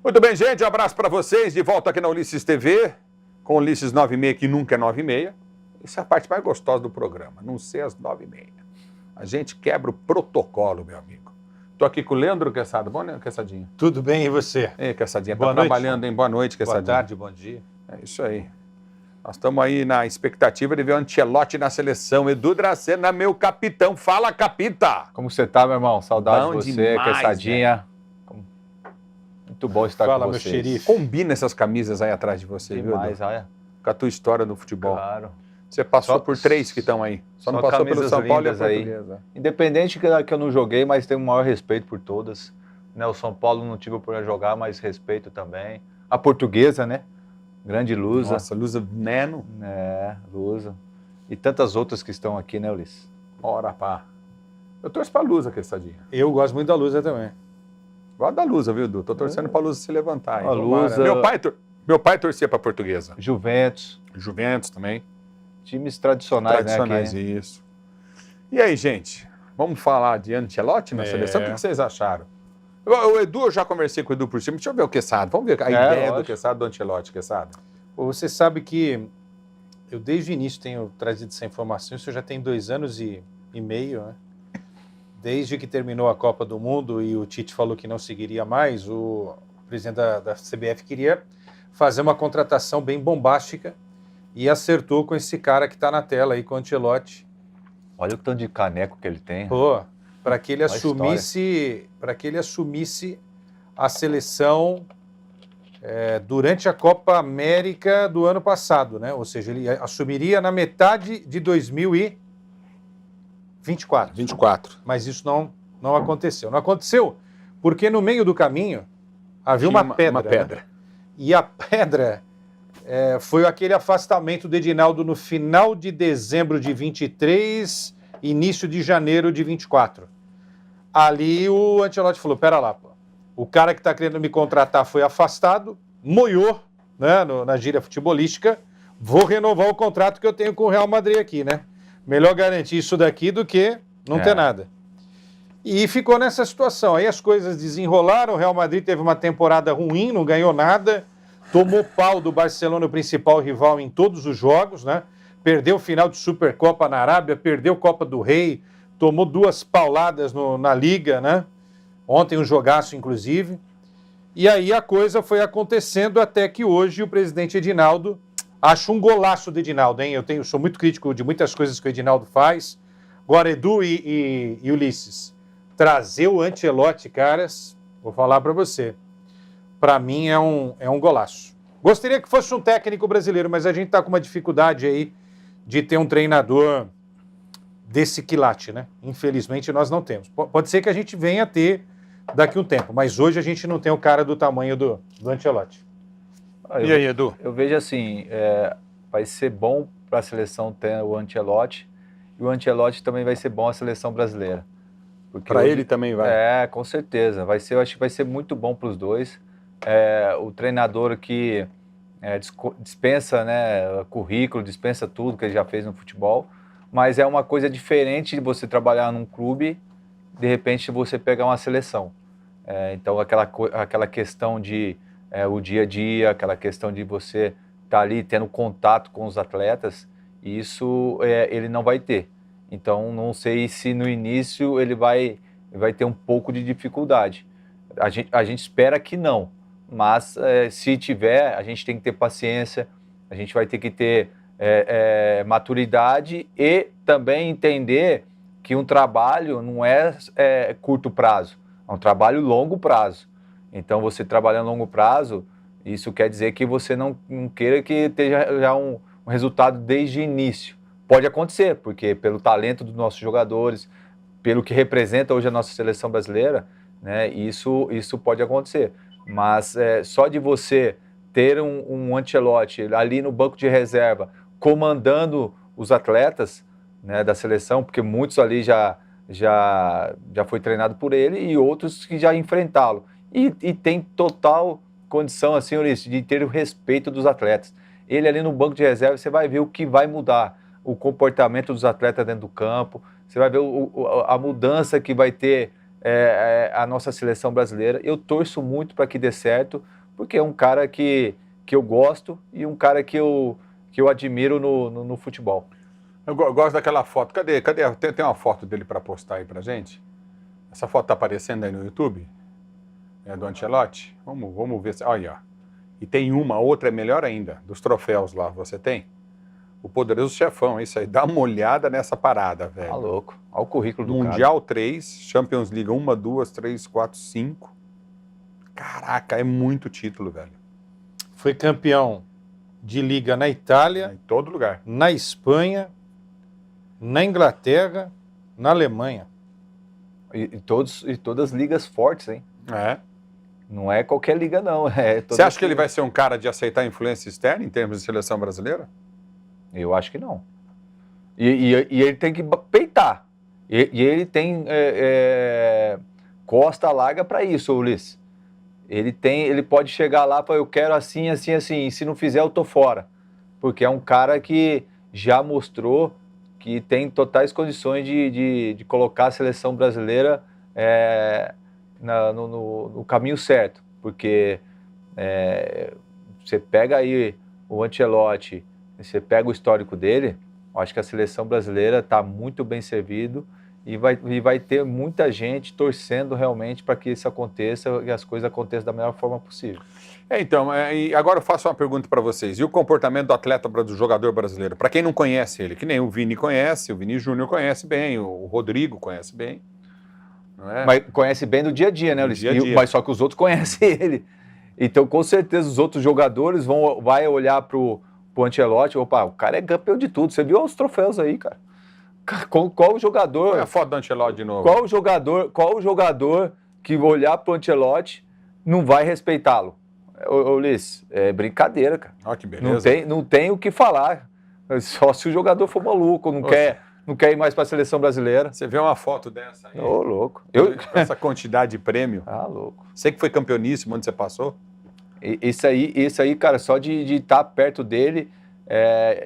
Muito bem, gente, um abraço para vocês, de volta aqui na Ulisses TV, com o Ulisses 9h30, que nunca é 9h30. Essa é a parte mais gostosa do programa, não ser às 9h30. A gente quebra o protocolo, meu amigo. Estou aqui com o Leandro Queçada. Bom, né, Queçadinha? Tudo bem, e você? Ei, Queçadinha, Boa tá noite. trabalhando, hein? Boa noite, Queçadinha. Boa tarde, bom dia. É isso aí. Nós estamos aí na expectativa de ver o Ancelotti na seleção. Edu Dracena, meu capitão. Fala, capita! Como você tá, meu irmão? Saudade Bom de você, demais, Queçadinha. Muito bom estar Fala, com meu vocês. xerife. Combina essas camisas aí atrás de você, viu, Demais, Edu? olha. Com a tua história no futebol. Claro. Você passou Só- por 3 que estão aí. Só não só passou pelo camisas São Paulo e a lindas aí. Portuguesa. Independente que eu não joguei, mas tenho o maior respeito por todas. Né, o São Paulo não tive por jogar, mas respeito também. A Portuguesa, né? Grande Lusa. Nossa, Lusa Neno. É, Lusa. E tantas outras que estão aqui, né, Ulisses? Ora, pá. Eu torço pra Lusa, Queçadinha. Eu gosto muito da Lusa também. Gosto da Lusa, viu, Edu? Tô torcendo pra Lusa se levantar. Hein? A Tomara. Lusa- Meu pai torcia pra Portuguesa. Juventus. Juventus também. Times tradicionais, né? Tradicionais, Aqui. isso. E aí, gente? Vamos falar de Ancelotti na É. seleção? O que vocês acharam? O Edu, eu já conversei com o Edu por cima. Deixa eu ver o Queçada. Vamos ver a ideia do lógico. Queçada do Ancelotti, Queçada. Pô, você sabe que eu desde o início tenho trazido essa informação, isso já tem 2 anos e meio, né? Desde que terminou a Copa do Mundo e o Tite falou que não seguiria mais, o presidente da CBF queria fazer uma contratação bem bombástica e acertou com esse cara que está na tela aí, com o Ancelotti. Olha o tanto de caneco que ele tem. Pô, para que ele Olha a assumisse a seleção durante a Copa América do ano passado, né? Ou seja, ele assumiria na metade de 2024. 24. Mas isso não aconteceu. Não aconteceu porque no meio do caminho havia Tinha uma pedra. Uma pedra. Né? E a pedra foi aquele afastamento do Edinaldo no final de dezembro de 23, início de janeiro de 24. Ali o Ancelotti falou, pera lá, pô. O cara que está querendo me contratar foi afastado, moiou, né, na gíria futebolística, vou renovar o contrato que eu tenho com o Real Madrid aqui, né? Melhor garantir isso daqui do que não ter nada. E ficou nessa situação. Aí as coisas desenrolaram, o Real Madrid teve uma temporada ruim, não ganhou nada, tomou pau do Barcelona, o principal rival, em todos os jogos, né? Perdeu o final de Supercopa na Arábia, perdeu Copa do Rei, tomou 2 pauladas na Liga, né? Ontem um jogaço, inclusive. E aí a coisa foi acontecendo até que hoje o presidente Edinaldo, acho um golaço do Edinaldo, hein? Eu sou muito crítico de muitas coisas que o Edinaldo faz. Agora, Edu e Ulisses, trazer o Ancelotti, caras, vou falar para você, para mim é um golaço. Gostaria que fosse um técnico brasileiro, mas a gente está com uma dificuldade aí de ter um treinador desse quilate, né? Infelizmente nós não temos. Pode ser que a gente venha a ter daqui a um tempo, mas hoje a gente não tem o cara do tamanho do Ancelotti. E aí, Edu? Eu vejo assim, vai ser bom para a seleção ter o Ancelotti e o Ancelotti também vai ser bom a seleção brasileira. Para ele também vai. Com certeza. Eu acho que vai ser muito bom para os dois. O treinador que dispensa, né, currículo, dispensa tudo que ele já fez no futebol, mas é uma coisa diferente de você trabalhar num clube, de repente você pegar uma seleção. Então aquela questão de o dia a dia, aquela questão de você estar ali tendo contato com os atletas, isso ele não vai ter. Então não sei se no início ele vai ter um pouco de dificuldade. A gente espera que não, mas se tiver, a gente tem que ter paciência, a gente vai ter que ter maturidade e também entender que um trabalho não é curto prazo, é um trabalho longo prazo. Então, você trabalhando a longo prazo, isso quer dizer que você não queira que esteja já um resultado desde o início. Pode acontecer, porque pelo talento dos nossos jogadores, pelo que representa hoje a nossa seleção brasileira, né, isso pode acontecer. Mas só de você ter um Ancelotti ali no banco de reserva, comandando os atletas, né, da seleção, porque muitos ali já foi treinado por ele e outros que já enfrentá-lo. E tem total condição, assim, Ulisses, de ter o respeito dos atletas. Ele ali no banco de reserva, você vai ver o que vai mudar, o comportamento dos atletas dentro do campo, você vai ver a mudança que vai ter a nossa seleção brasileira. Eu torço muito para que dê certo, porque é um cara que eu gosto e um cara que eu admiro no futebol. Eu gosto daquela foto. Cadê? Tem uma foto dele para postar aí pra gente? Essa foto tá aparecendo aí no YouTube? É do Ancelotti? Vamos ver. Olha, ó. E tem outra é melhor ainda, dos troféus lá. Você tem? O Poderoso Chefão, é isso aí. Dá uma olhada nessa parada, velho. Tá louco. Olha o currículo do Mundial 3, Champions League 1, 2, 3, 4, 5. Caraca, é muito título, velho. Foi campeão de Liga na Itália, Em todo lugar. na Espanha, na Inglaterra, na Alemanha. E todas ligas fortes, hein? É. Não é qualquer liga, não. Você acha que ele vai ser um cara de aceitar influência externa em termos de seleção brasileira? Eu acho que não. E ele tem que peitar. E ele tem costa larga para isso, Ulisses. Ele pode chegar lá e falar, eu quero assim, assim, assim. E se não fizer, eu tô fora. Porque é um cara que já mostrou que tem totais condições de colocar a seleção brasileira no caminho certo. Porque você pega aí o Ancelotti, você pega o histórico dele, eu acho que a seleção brasileira está muito bem servido e vai ter muita gente torcendo realmente para que isso aconteça e as coisas aconteçam da melhor forma possível. Então, e agora eu faço uma pergunta para vocês. E o comportamento do atleta, do jogador brasileiro? Para quem não conhece ele, que nem o Vini conhece, o Vini Júnior conhece bem, o Rodrigo conhece bem. Não é? Mas conhece bem do dia a dia, né, Ulisses? Dia a dia. Mas só que os outros conhecem ele. Então, com certeza, os outros jogadores vão olhar pro Ancelotti, opa, o cara é campeão de tudo. Você viu os troféus aí, cara? Qual o jogador... Olha a foto do Ancelotti de novo. Qual o jogador que olhar pro Ancelotti não vai respeitá-lo? Ulisses, é brincadeira, cara. Olha que beleza. Não tem o que falar. Só se o jogador for maluco, não quer ir mais para a seleção brasileira. Você vê uma foto dessa aí? Ô, louco. Essa quantidade de prêmio. Ah, louco. Você que foi campeoníssimo onde você passou? Isso aí, cara, só de estar perto dele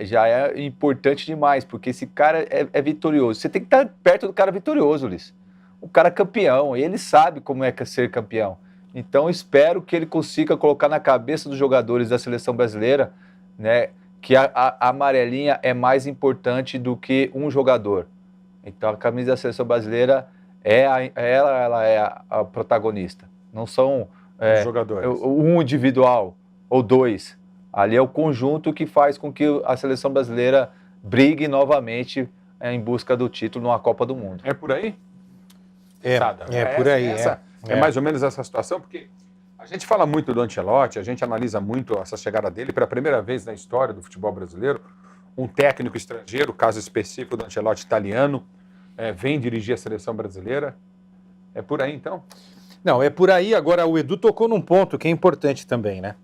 já é importante demais, porque esse cara é vitorioso. Você tem que estar perto do cara vitorioso, Ulisses. O cara é campeão, ele sabe como é ser campeão. Então, espero que ele consiga colocar na cabeça dos jogadores da seleção brasileira, né, que a amarelinha é mais importante do que um jogador. Então, a camisa da seleção brasileira ela é a protagonista. Não são jogadores. Um individual ou dois. Ali é o conjunto que faz com que a seleção brasileira brigue novamente em busca do título numa Copa do Mundo. É por aí? Por aí. É mais ou menos essa situação, porque a gente fala muito do Ancelotti, a gente analisa muito essa chegada dele. Pela primeira vez na história do futebol brasileiro, um técnico estrangeiro, caso específico do Ancelotti italiano, vem dirigir a seleção brasileira. É por aí, então? Não, é por aí. Agora, o Edu tocou num ponto que é importante também, né?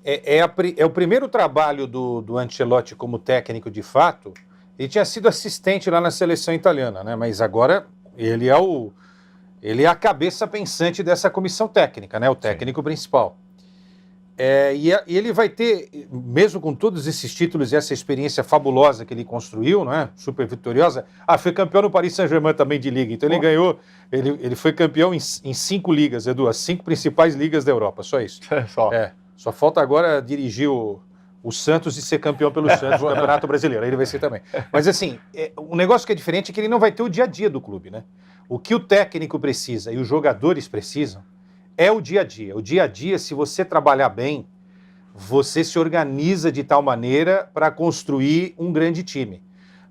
É o primeiro trabalho do Ancelotti como técnico de fato. Ele tinha sido assistente lá na seleção italiana, né? Mas agora ele é a cabeça pensante dessa comissão técnica, né? O técnico principal. E ele vai ter, mesmo com todos esses títulos e essa experiência fabulosa que ele construiu, não é? Super vitoriosa. Foi campeão no Paris Saint-Germain também de liga. Então ele ganhou, ele foi campeão em 5 ligas, Edu, as 5 principais ligas da Europa, só isso. Só falta agora dirigir o Santos e ser campeão pelo Santos no Campeonato Brasileiro. Aí ele vai ser também. Mas assim, o negócio que é diferente é que ele não vai ter o dia a dia do clube, né? O que o técnico precisa e os jogadores precisam é o dia a dia. O dia a dia, se você trabalhar bem, você se organiza de tal maneira para construir um grande time.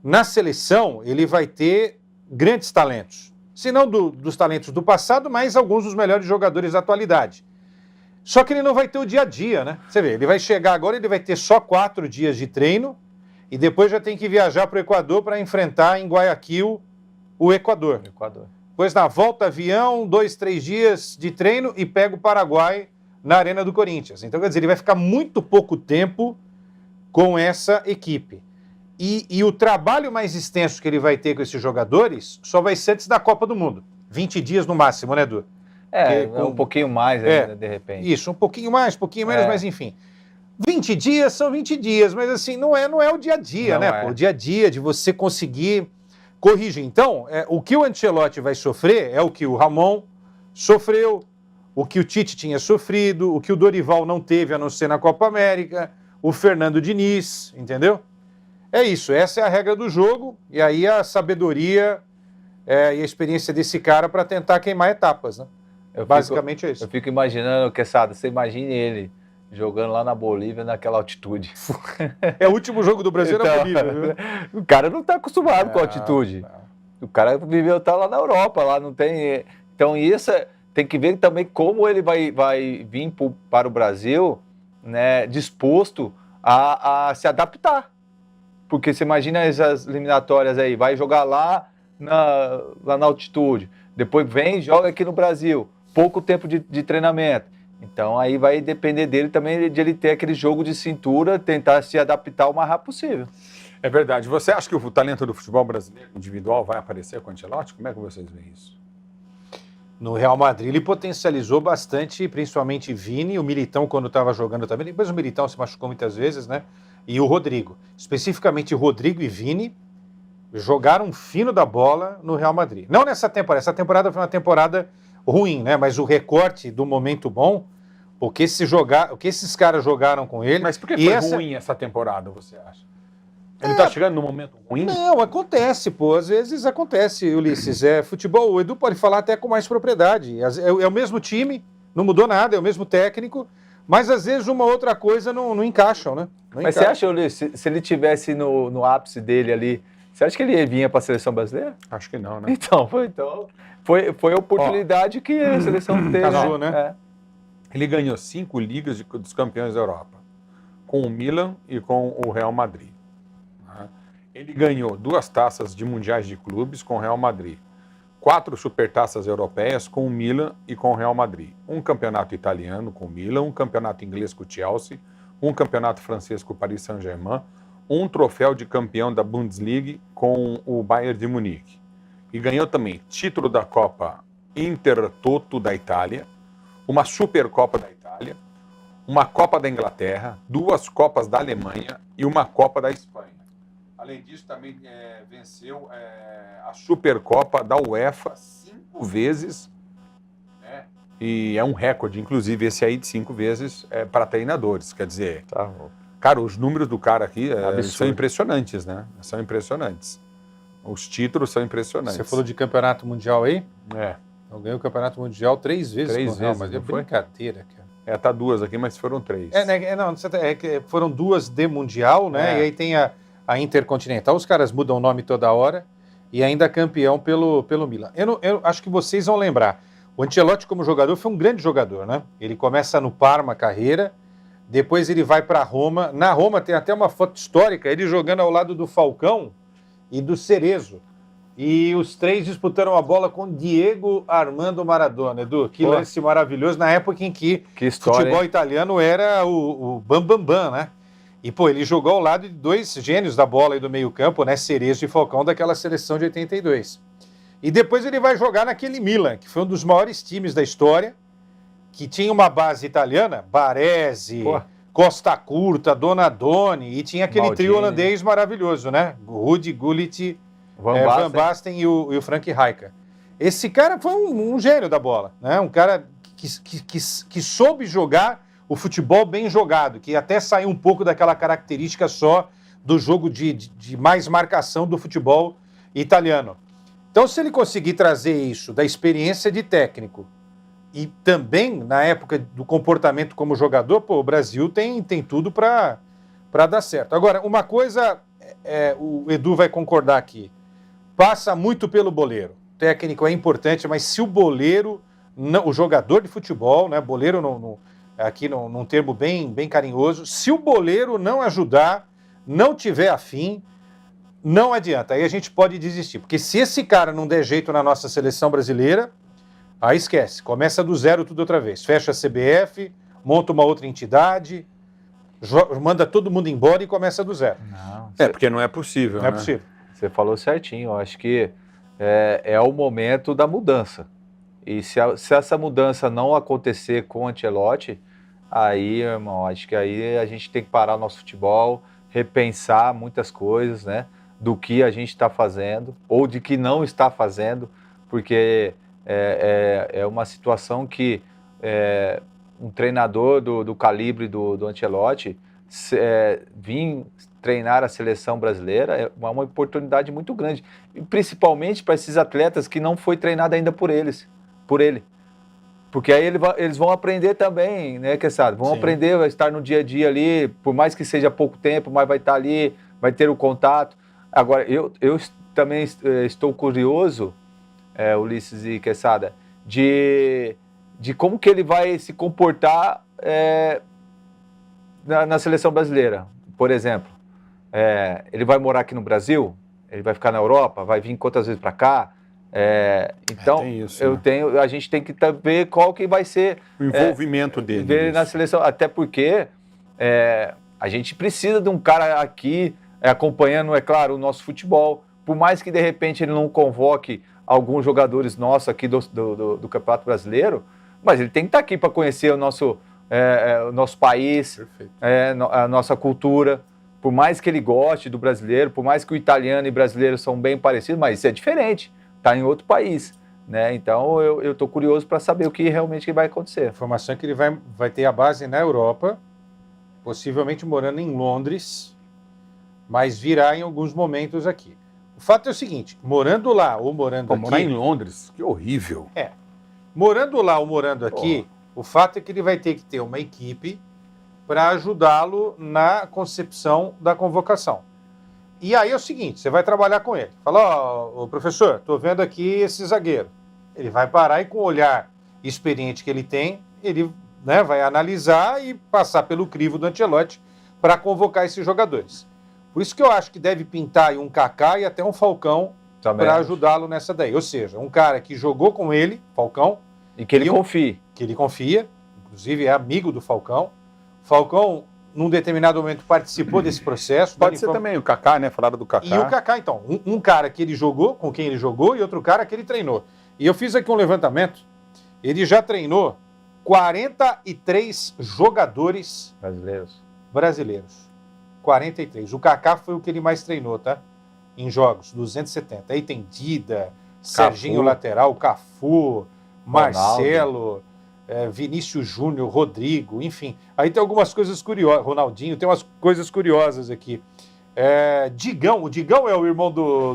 Na seleção, ele vai ter grandes talentos. Se não dos talentos do passado, mas alguns dos melhores jogadores da atualidade. Só que ele não vai ter o dia a dia, né? Você vê, ele vai chegar agora, ele vai ter só 4 dias de treino e depois já tem que viajar para o Equador para enfrentar em Guayaquil o Equador. Depois na volta, avião, 2, 3 dias de treino e pega o Paraguai na Arena do Corinthians. Então, quer dizer, ele vai ficar muito pouco tempo com essa equipe. E o trabalho mais extenso que ele vai ter com esses jogadores só vai ser antes da Copa do Mundo. 20 dias no máximo, né, Edu? Um pouquinho mais ainda, de repente. Isso, um pouquinho mais, um pouquinho menos, mas enfim. 20 dias são 20 dias, mas assim, não é o dia a dia, né? O dia a dia de você conseguir corrige. Então, o que o Ancelotti vai sofrer é o que o Ramon sofreu, o que o Tite tinha sofrido, o que o Dorival não teve a não ser na Copa América, o Fernando Diniz, entendeu? É isso, essa é a regra do jogo, e aí a sabedoria e a experiência desse cara para tentar queimar etapas, né? Basicamente é isso. Eu fico imaginando, Quesada, você imagine ele jogando lá na Bolívia naquela altitude. É o último jogo do Brasil na Bolívia, viu? O cara não está acostumado com a altitude. O cara viveu, tá lá na Europa, lá não tem... Então isso tem que ver também como ele vai vir para o Brasil, né, disposto a se adaptar. Porque você imagina essas eliminatórias aí, vai jogar lá na altitude, depois vem e joga aqui no Brasil, pouco tempo de treinamento. Então aí vai depender dele também de ele ter aquele jogo de cintura, tentar se adaptar o mais rápido possível. É verdade. Você acha que o talento do futebol brasileiro individual vai aparecer com o Ancelotti? Como é que vocês veem isso? No Real Madrid ele potencializou bastante, principalmente Vini, o Militão quando estava jogando também, depois o Militão se machucou muitas vezes, né? E o Rodrigo. Especificamente Rodrigo e Vini jogaram fino da bola no Real Madrid. Não nessa temporada, essa temporada foi uma temporada ruim, né? Mas o recorte do momento bom, o que esses caras jogaram com ele... Mas por que foi ruim essa temporada, você acha? Ele tá chegando num momento ruim? Não, acontece, pô. Às vezes acontece, Ulisses. Futebol, o Edu pode falar até com mais propriedade. É o mesmo time, não mudou nada, é o mesmo técnico, mas às vezes uma outra coisa não encaixam, né? Mas você acha, Ulisses, se ele tivesse no ápice dele ali, você acha que ele vinha para a seleção brasileira? Acho que não, né? Então foi a oportunidade que a seleção teve. Casou, né? Ele ganhou 5 ligas dos campeões da Europa, com o Milan e com o Real Madrid. Ele ganhou 2 taças de mundiais de clubes com o Real Madrid, 4 supertaças europeias com o Milan e com o Real Madrid, um campeonato italiano com o Milan, um campeonato inglês com o Chelsea, um campeonato francês com o Paris Saint-Germain, um troféu de campeão da Bundesliga com o Bayern de Munique. E ganhou também título da Copa Intertoto da Itália, uma Supercopa da Itália, uma Copa da Inglaterra, 2 Copas da Alemanha e uma Copa da Espanha. Além disso, também venceu a Supercopa da UEFA 5 vezes, né? E é um recorde, inclusive, esse aí de 5 vezes para treinadores. Quer dizer, cara, os números do cara aqui são impressionantes, né? São impressionantes. Os títulos são impressionantes. Você falou de campeonato mundial aí? Eu ganhei o campeonato mundial 3 vezes. 3 vezes, mas é brincadeira, cara. Tá 2 aqui, mas foram 3. Foram 2 de mundial, né? E aí tem a Intercontinental, os caras mudam o nome toda hora, e ainda campeão pelo Milan. Eu acho que vocês vão lembrar, o Ancelotti como jogador foi um grande jogador, né? Ele começa no Parma a carreira, depois ele vai para Roma, na Roma tem até uma foto histórica, ele jogando ao lado do Falcão e do Cerezo, e os 3 disputaram a bola com Diego Armando Maradona. Edu, que lance maravilhoso, na época em que futebol italiano era o bam, né? E, ele jogou ao lado de 2 gênios da bola e do meio-campo, né? Cerezo e Falcão, daquela seleção de 82. E depois ele vai jogar naquele Milan, que foi um dos maiores times da história, que tinha uma base italiana, Baresi, Costa Curta, Donadoni, e tinha aquele trio holandês maravilhoso, né? Rudi Gullit, Van Basten e o Frank Rijkaard. Esse cara foi um gênio da bola, né? Um cara que soube jogar o futebol bem jogado, que até saiu um pouco daquela característica só do jogo de mais marcação do futebol italiano. Então, se ele conseguir trazer isso da experiência de técnico e também na época do comportamento como jogador, o Brasil tem tudo para dar certo. Agora, uma coisa, o Edu vai concordar aqui, passa muito pelo boleiro. O técnico é importante, mas se o boleiro, o jogador de futebol, né, boleiro aqui num termo bem carinhoso, se o boleiro não ajudar, não tiver afim, não adianta, aí a gente pode desistir, porque se esse cara não der jeito na nossa seleção brasileira, aí esquece, começa do zero tudo outra vez, fecha a CBF, monta uma outra entidade, manda todo mundo embora e começa do zero. Porque não é possível, Não é possível. Você falou certinho, eu acho que é o momento da mudança. E se essa mudança não acontecer com o Ancelotti, aí, irmão, acho que aí a gente tem que parar o nosso futebol, repensar muitas coisas, né? do que a gente está fazendo ou de que não está fazendo, porque é uma situação que um treinador do calibre do Ancelotti vir treinar a seleção brasileira é uma oportunidade muito grande, e principalmente para esses atletas que não foi treinado ainda por ele. Porque aí eles vão aprender também, né, Quesada? Vão Sim. aprender a estar no dia a dia ali, por mais que seja pouco tempo, mas vai estar ali, vai ter o contato. Agora, eu também estou curioso, Ulisses e Quesada, de como que ele vai se comportar na seleção brasileira, por exemplo. Ele vai morar aqui no Brasil? Ele vai ficar na Europa? Vai vir quantas vezes para cá? Então, tem isso, a gente tem que ver qual que vai ser O envolvimento dele. ver na seleção, até porque a gente precisa de um cara aqui acompanhando, é claro, o nosso futebol. Por mais que de repente ele não convoque alguns jogadores nossos aqui do Campeonato Brasileiro, mas ele tem que estar aqui para conhecer o nosso país, Perfeito. a nossa cultura. Por mais que ele goste do brasileiro, por mais que o italiano e o brasileiro são bem parecidos, mas isso é diferente, está em outro país, né? Então eu estou curioso para saber o que realmente vai acontecer. A informação é que ele vai ter a base na Europa, possivelmente morando em Londres, mas virá em alguns momentos aqui. O fato é o seguinte, morando lá ou morando aqui... Morar em Londres, que horrível. Morando lá ou morando aqui, o fato é que ele vai ter que ter uma equipe para ajudá-lo na concepção da convocação. E aí é o seguinte, você vai trabalhar com ele. Fala, ó, professor, estou vendo aqui esse zagueiro. Ele vai parar e com o olhar experiente que ele tem, ele vai analisar e passar pelo crivo do Ancelotti para convocar esses jogadores. Por isso que eu acho que deve pintar aí um Kaká e até um Falcão para ajudá-lo nessa daí. Ou seja, um cara que jogou com ele, Falcão. E que ele confie. Que ele confia, inclusive é amigo do Falcão. Falcão, num determinado momento, participou desse processo. Pode ser também o Kaká, né? Falaram do Kaká. E o Kaká, então. Um cara que ele jogou, com quem ele jogou, e outro cara que ele treinou. E eu fiz aqui um levantamento. Ele já treinou 43 jogadores brasileiros. 43. O Kaká foi o que ele mais treinou, tá? Em jogos, 270. Aí tem Dida, Serginho lateral, Cafu, Marcelo... Vinícius Júnior, Rodrigo, enfim. Aí tem algumas coisas curiosas. Ronaldinho, tem umas coisas curiosas aqui. Digão, o Digão é o irmão do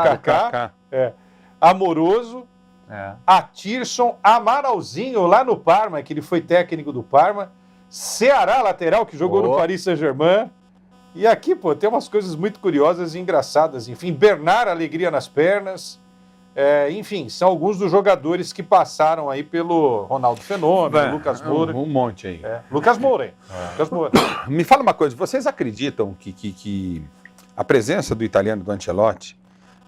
Kaká. Amoroso. Atirson, Amaralzinho lá no Parma, que ele foi técnico do Parma. Ceará, lateral, que jogou no Paris Saint-Germain. E aqui, tem umas coisas muito curiosas e engraçadas. Enfim, Bernard, alegria nas pernas. Enfim, são alguns dos jogadores que passaram aí pelo Ronaldo Fenômeno, Lucas Moura. Um monte aí. Lucas Moura, hein? Lucas Moura. Me fala uma coisa, vocês acreditam que a presença do italiano, do Ancelotti,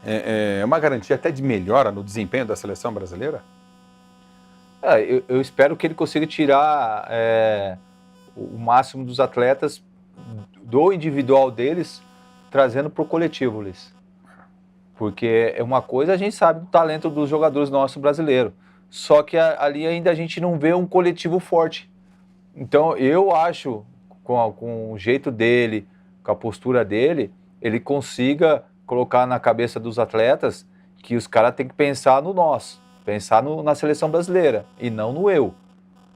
é uma garantia até de melhora no desempenho da seleção brasileira? Eu espero que ele consiga tirar o máximo dos atletas do individual deles, trazendo para o coletivo, Luiz. Porque uma coisa a gente sabe do talento dos jogadores nossos brasileiros, só que ali ainda a gente não vê um coletivo forte. Então eu acho, com o jeito dele, com a postura dele, ele consiga colocar na cabeça dos atletas que os caras têm que pensar no nós, pensar na seleção brasileira e não no eu.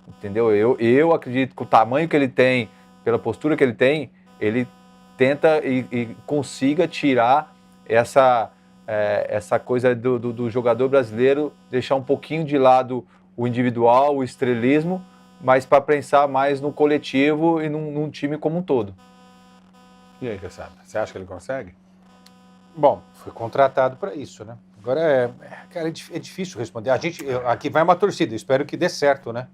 Entendeu? Eu acredito que o tamanho que ele tem, pela postura que ele tem, ele tenta e consiga tirar essa coisa do jogador brasileiro, deixar um pouquinho de lado o individual, o estrelismo, mas para pensar mais no coletivo e num time como um todo. E aí, Quesada, você acha que ele consegue? Bom, foi contratado para isso, né? Agora, cara, é difícil responder. Aqui vai uma torcida, espero que dê certo, né?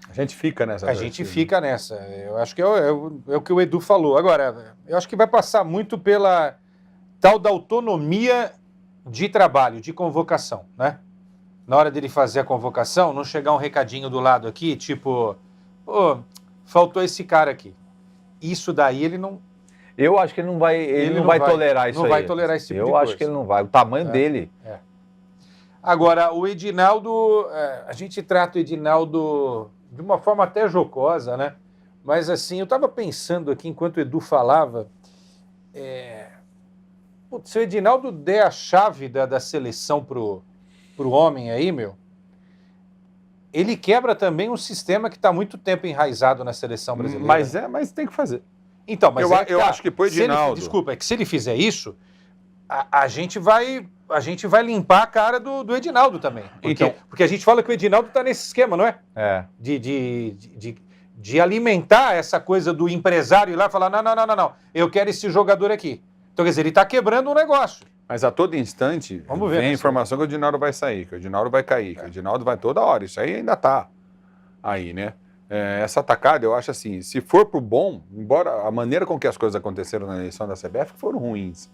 A gente fica nessa. A gente fica nessa. Eu acho que é o que o Edu falou. Agora, eu acho que vai passar muito pela tal da autonomia de trabalho, de convocação, né? Na hora dele fazer a convocação, não chegar um recadinho do lado aqui, tipo, faltou esse cara aqui. Isso daí ele não... Eu acho que ele não vai tolerar isso aí. Não vai tolerar esse tipo de coisa. Eu acho que ele não vai. O tamanho dele. Agora, o Edinaldo, a gente trata o Edinaldo de uma forma até jocosa, né? Mas assim, eu estava pensando aqui, enquanto o Edu falava, Putz, se o Edinaldo der a chave da seleção pro homem aí, meu, ele quebra também um sistema que está há muito tempo enraizado na seleção brasileira. Mas tem que fazer. Então, mas eu acho que pro Edinaldo... Desculpa, é que se ele fizer isso, a gente vai limpar a cara do Edinaldo também. Porque a gente fala que o Edinaldo está nesse esquema, não é? É. De alimentar essa coisa do empresário ir lá e falar, não, eu quero esse jogador aqui. Então, quer dizer, ele está quebrando um negócio. Mas a todo instante vem a informação que o Edinaldo vai sair, que o Edinaldo vai cair, que o Edinaldo vai toda hora. Isso aí ainda está aí, né? Essa atacada, eu acho assim, se for pro bom, embora a maneira com que as coisas aconteceram na eleição da CBF foram ruins,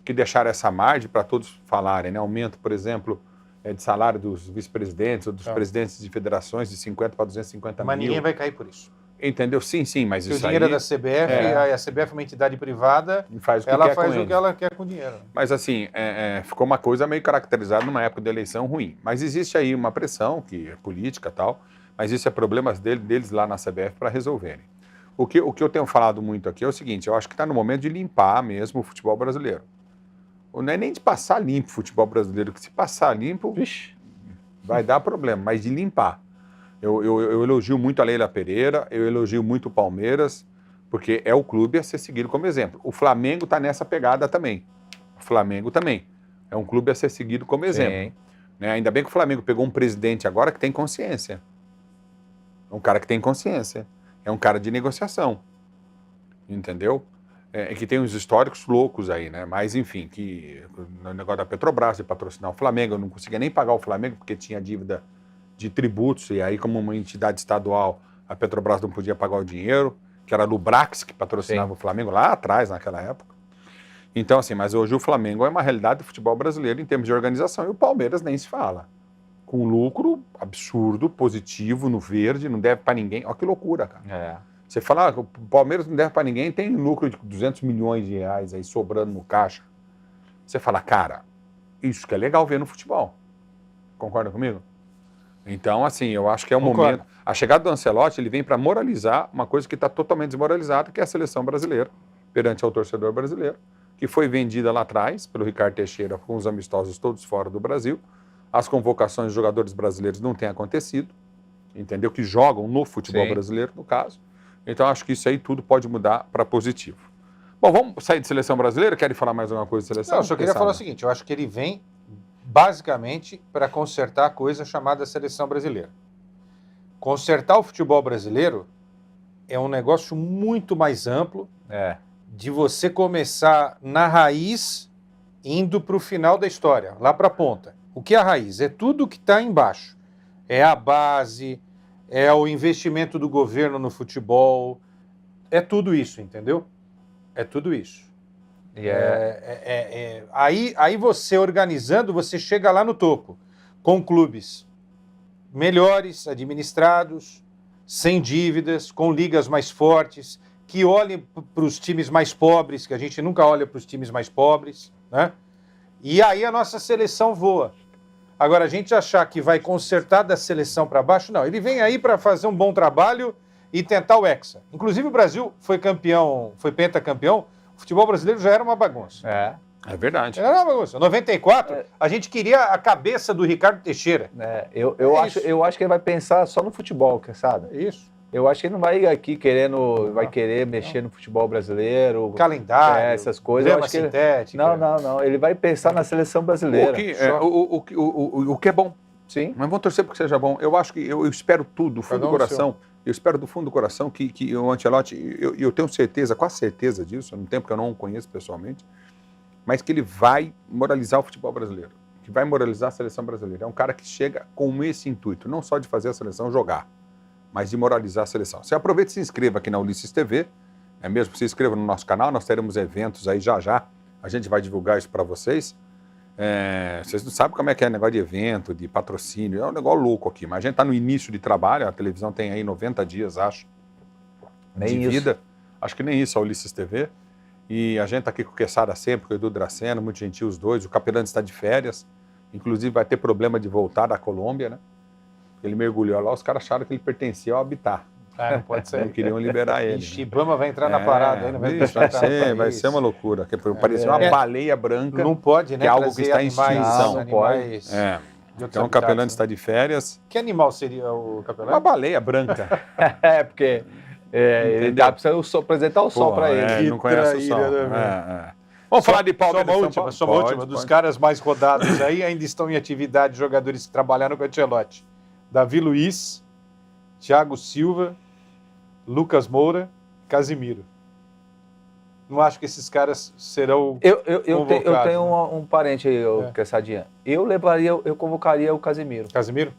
que deixaram essa margem para todos falarem, né? Aumento, por exemplo, de salário dos vice-presidentes ou dos presidentes de federações de 50 para 250 Mas mil. ninguém vai cair por isso. Entendeu? Sim, mas porque isso o dinheiro aí... é da CBF, a CBF é uma entidade privada, ela faz o que ela quer com o dinheiro. Mas assim, ficou uma coisa meio caracterizada numa época de eleição ruim. Mas existe aí uma pressão, que é política e tal, mas isso é problemas deles lá na CBF para resolverem. O que eu tenho falado muito aqui é o seguinte, eu acho que está no momento de limpar mesmo o futebol brasileiro. Não é nem de passar limpo o futebol brasileiro, que se passar limpo, vai dar problema, mas de limpar. Eu elogio muito a Leila Pereira, eu elogio muito o Palmeiras, porque é o clube a ser seguido como exemplo. O Flamengo está nessa pegada também. O Flamengo também é um clube a ser seguido como exemplo. Né? Ainda bem que o Flamengo pegou um presidente agora que tem consciência. É um cara que tem consciência. É um cara de negociação. Entendeu? Que tem uns históricos loucos aí, né? Mas, enfim, que no negócio da Petrobras, de patrocinar o Flamengo, eu não conseguia nem pagar o Flamengo porque tinha dívida de tributos, e aí, como uma entidade estadual, a Petrobras não podia pagar o dinheiro, que era a Lubrax que patrocinava o Flamengo lá atrás, naquela época. Então, assim, mas hoje o Flamengo é uma realidade do futebol brasileiro em termos de organização, e o Palmeiras nem se fala. Com lucro absurdo, positivo, no verde, não deve para ninguém. Olha que loucura, cara. Você fala que o Palmeiras não deve para ninguém, tem lucro de 200 milhões de reais aí sobrando no caixa. Você fala, cara, isso que é legal ver no futebol. Concorda comigo? Então, assim, eu acho que é o momento. A chegada do Ancelotti, ele vem para moralizar uma coisa que está totalmente desmoralizada, que é a seleção brasileira, perante ao torcedor brasileiro, que foi vendida lá atrás pelo Ricardo Teixeira com os amistosos todos fora do Brasil. As convocações de jogadores brasileiros não têm acontecido, entendeu? Que jogam no futebol brasileiro, no caso. Então, acho que isso aí tudo pode mudar para positivo. Bom, vamos sair de seleção brasileira? Querem falar mais alguma coisa de seleção? Não, eu só queria falar o seguinte, eu acho que ele vem basicamente para consertar a coisa chamada seleção brasileira. Consertar o futebol brasileiro é um negócio muito mais amplo de você começar na raiz indo para o final da história, lá para a ponta. O que é a raiz? É tudo que está embaixo. É a base, é o investimento do governo no futebol, é tudo isso, entendeu? É tudo isso. Aí você organizando, você chega lá no topo, com clubes melhores, administrados, sem dívidas, com ligas mais fortes, que olhem para os times mais pobres, que a gente nunca olha para os times mais pobres, né? E aí a nossa seleção voa. Agora, a gente achar que vai consertar da seleção para baixo, não. Ele vem aí para fazer um bom trabalho e tentar o Hexa. Inclusive o Brasil foi campeão, foi pentacampeão. O futebol brasileiro já era uma bagunça. É verdade. Era uma bagunça. Em 94, a gente queria a cabeça do Ricardo Teixeira. Eu acho que ele vai pensar só no futebol, sabe? Isso. Eu acho que ele não vai aqui querer mexer no futebol brasileiro. Calendário, essas coisas. Grama sintética. Não. Ele vai pensar na seleção brasileira. O que é bom. Sim. Mas vamos torcer porque seja bom. Eu acho que eu espero tudo, do fundo do coração. Eu espero do fundo do coração que o Ancelotti, eu tenho certeza, quase certeza disso, no tempo que eu não o conheço pessoalmente, mas que ele vai moralizar o futebol brasileiro, que vai moralizar a seleção brasileira. É um cara que chega com esse intuito, não só de fazer a seleção jogar, mas de moralizar a seleção. Você aproveita e se inscreva aqui na Ulisses TV, mesmo, se inscreva no nosso canal, nós teremos eventos aí já, a gente vai divulgar isso para vocês. Vocês não sabem como é que é negócio de evento, de patrocínio, é um negócio louco aqui, mas a gente está no início de trabalho, a televisão tem aí 90 dias, acho, de vida, acho que nem isso a Ulisses TV, e a gente está aqui com o Quesada sempre, com o Edu Dracena, muito gentil os dois, o Capelano está de férias, inclusive vai ter problema de voltar da Colômbia, né? Ele mergulhou lá, os caras acharam que ele pertencia ao Habitat. Ah, não pode ser. Não queriam liberar ele. Ixi, Ibama vai entrar na parada ainda. Vai ser uma loucura. Parecia uma baleia branca. Não pode, né? Que é algo que está em extinção. Não pode. Então o Capelani está de férias. Que animal seria o Capelani? Uma baleia branca. Porque ele precisa apresentar o sol para ele. Ele não conhece o sol. Vamos falar de Palmeiras. Só uma última. Dos caras mais rodados aí, ainda estão em atividade jogadores que trabalharam com o Ancelotti. Davi Luiz, Thiago Silva, Lucas Moura, Casimiro. Não acho que esses caras serão eu tenho um parente aí, Quessadinha. Eu convocaria o Casimiro. Casimiro?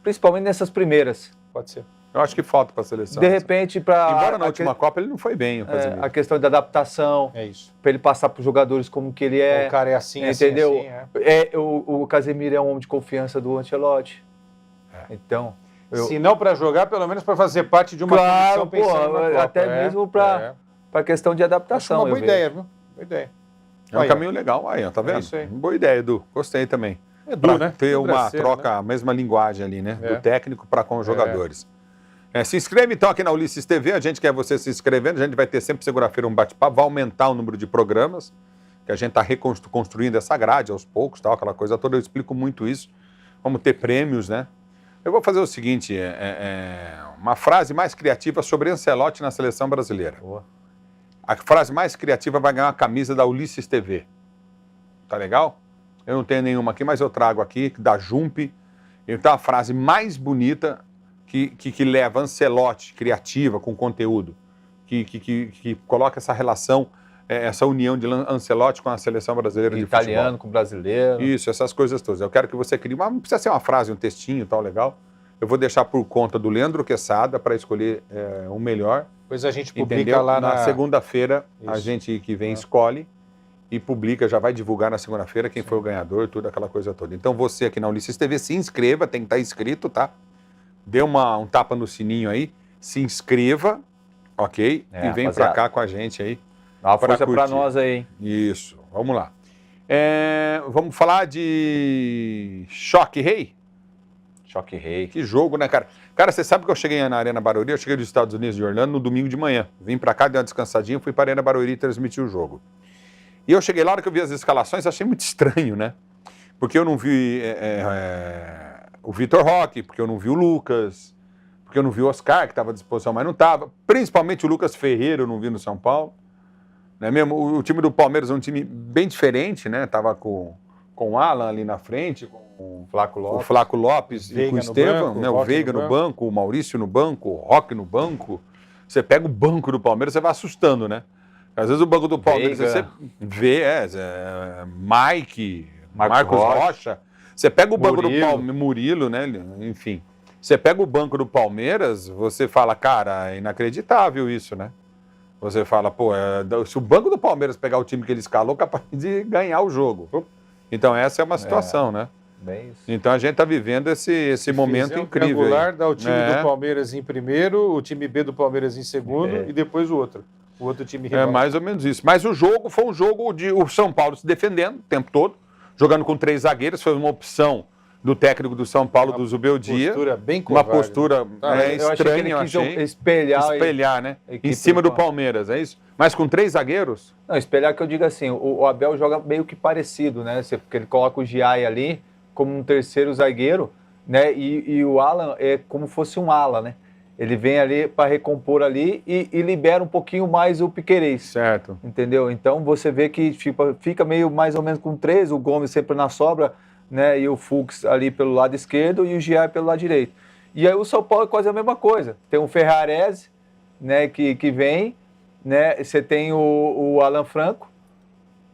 Principalmente nessas primeiras. Pode ser. Eu acho que falta para a seleção. De repente, para... Embora na última Copa ele não foi bem, o Casimiro. A questão da adaptação. É isso. Para ele passar para os jogadores como que ele é. O cara é assim, entendeu? assim. O Casimiro é um homem de confiança do Ancelotti. Então... Se não para jogar, pelo menos para fazer parte de uma comissão pensando na Copa. Até mesmo para a questão de adaptação. Acho uma boa ideia, viu? Boa ideia. É um caminho legal. Aí, tá vendo? Isso aí. Boa ideia, Edu. Gostei também. Edu, né? Ter uma troca, a mesma linguagem ali, né? Do técnico para com os jogadores. Se inscreve então aqui na Ulisses TV, a gente quer você se inscrevendo, a gente vai ter sempre segunda-feira um bate-papo, vai aumentar o número de programas, que a gente está reconstruindo essa grade aos poucos, tal, aquela coisa toda, eu explico muito isso. Vamos ter prêmios, né? Eu vou fazer o seguinte, uma frase mais criativa sobre Ancelotti na seleção brasileira. Boa. A frase mais criativa vai ganhar uma camisa da Ulisses TV. Tá legal? Eu não tenho nenhuma aqui, mas eu trago aqui, da Jump. Então a frase mais bonita que leva Ancelotti, criativa, com conteúdo, que coloca essa relação, essa união de Ancelotti com a seleção brasileira de futebol. Italiano com brasileiro. Isso, essas coisas todas. Eu quero que você crie, não precisa ser uma frase, um textinho e tal, legal. Eu vou deixar por conta do Leandro Quesada para escolher o melhor. Depois a gente publica entendeu? lá na segunda-feira, a gente que vem escolhe e publica, já vai divulgar na segunda-feira quem foi o ganhador, tudo aquela coisa toda. Então você aqui na Ulisses TV, se inscreva, tem que estar inscrito, tá? Dê um tapa no sininho aí, se inscreva, ok? E vem para cá com a gente aí. Dá uma força para nós aí, hein? Isso, vamos lá. Vamos falar de Choque Rei? Choque Rei. Que jogo, né, cara? Cara, você sabe que eu cheguei na Arena Barueri, eu cheguei dos Estados Unidos de Orlando no domingo de manhã. Vim para cá, dei uma descansadinha, fui para a Arena Barueri e transmiti o jogo. E eu cheguei lá, na hora que eu vi as escalações, achei muito estranho, né? Porque eu não vi o Vitor Roque, porque eu não vi o Lucas, porque eu não vi o Oscar, que estava à disposição, mas não estava. Principalmente o Lucas Ferreira, eu não vi no São Paulo. Não é mesmo? O time do Palmeiras é um time bem diferente, né? Tava com o Alan ali na frente, com o Flaco Lopes e com o Estevam, né? O Veiga no banco, o Maurício no banco, o Roque no banco. Você pega o banco do Palmeiras, você vai assustando, né? Às vezes o banco do Palmeiras você vê, Mike, Marcos Rocha. Você pega o banco do Palmeiras, Murilo, né? Enfim. Você pega o banco do Palmeiras, você fala, cara, é inacreditável isso, né? Você fala, pô, se o banco do Palmeiras pegar o time que ele escalou, capaz de ganhar o jogo. Então essa é uma situação, né? Bem isso. Então a gente está vivendo esse momento incrível. O triangular dá o time do Palmeiras em primeiro, o time B do Palmeiras em segundo e depois o outro. O outro time rival. É mais ou menos isso. Mas o jogo foi um jogo de o São Paulo se defendendo o tempo todo, jogando com 3 zagueiros, foi uma opção do técnico do São Paulo, do Zubeldia. Postura bem covarde. Uma postura estranha, eu achei. Espelhar, né? Em cima do Palmeiras, é isso? Mas com 3 zagueiros? Não, espelhar que eu digo assim, o Abel joga meio que parecido, né? Porque ele coloca o Giai ali como um terceiro zagueiro, né? E o Alan é como fosse um ala, né? Ele vem ali para recompor ali e libera um pouquinho mais o Piquerez. Certo. Entendeu? Então você vê que fica meio mais ou menos com 3, o Gomes sempre na sobra, né? E o Fux ali pelo lado esquerdo e o Giai pelo lado direito. E aí o São Paulo é quase a mesma coisa. Tem o Ferrarese, né? Que vem, né? Você tem o Alan Franco,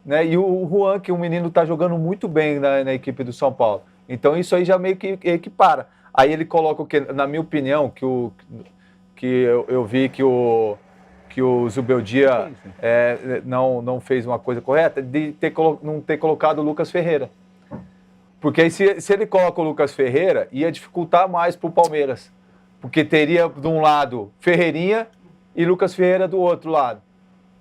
né? E o Juan, que o menino está jogando muito bem na equipe do São Paulo. Então isso aí já meio que equipara. Aí ele coloca o que, na minha opinião, que eu vi que o Zubeldia não fez uma coisa correta, de não ter colocado o Lucas Ferreira. Porque aí se ele coloca o Lucas Ferreira, ia dificultar mais para o Palmeiras. Porque teria de um lado Ferreirinha e Lucas Ferreira do outro lado.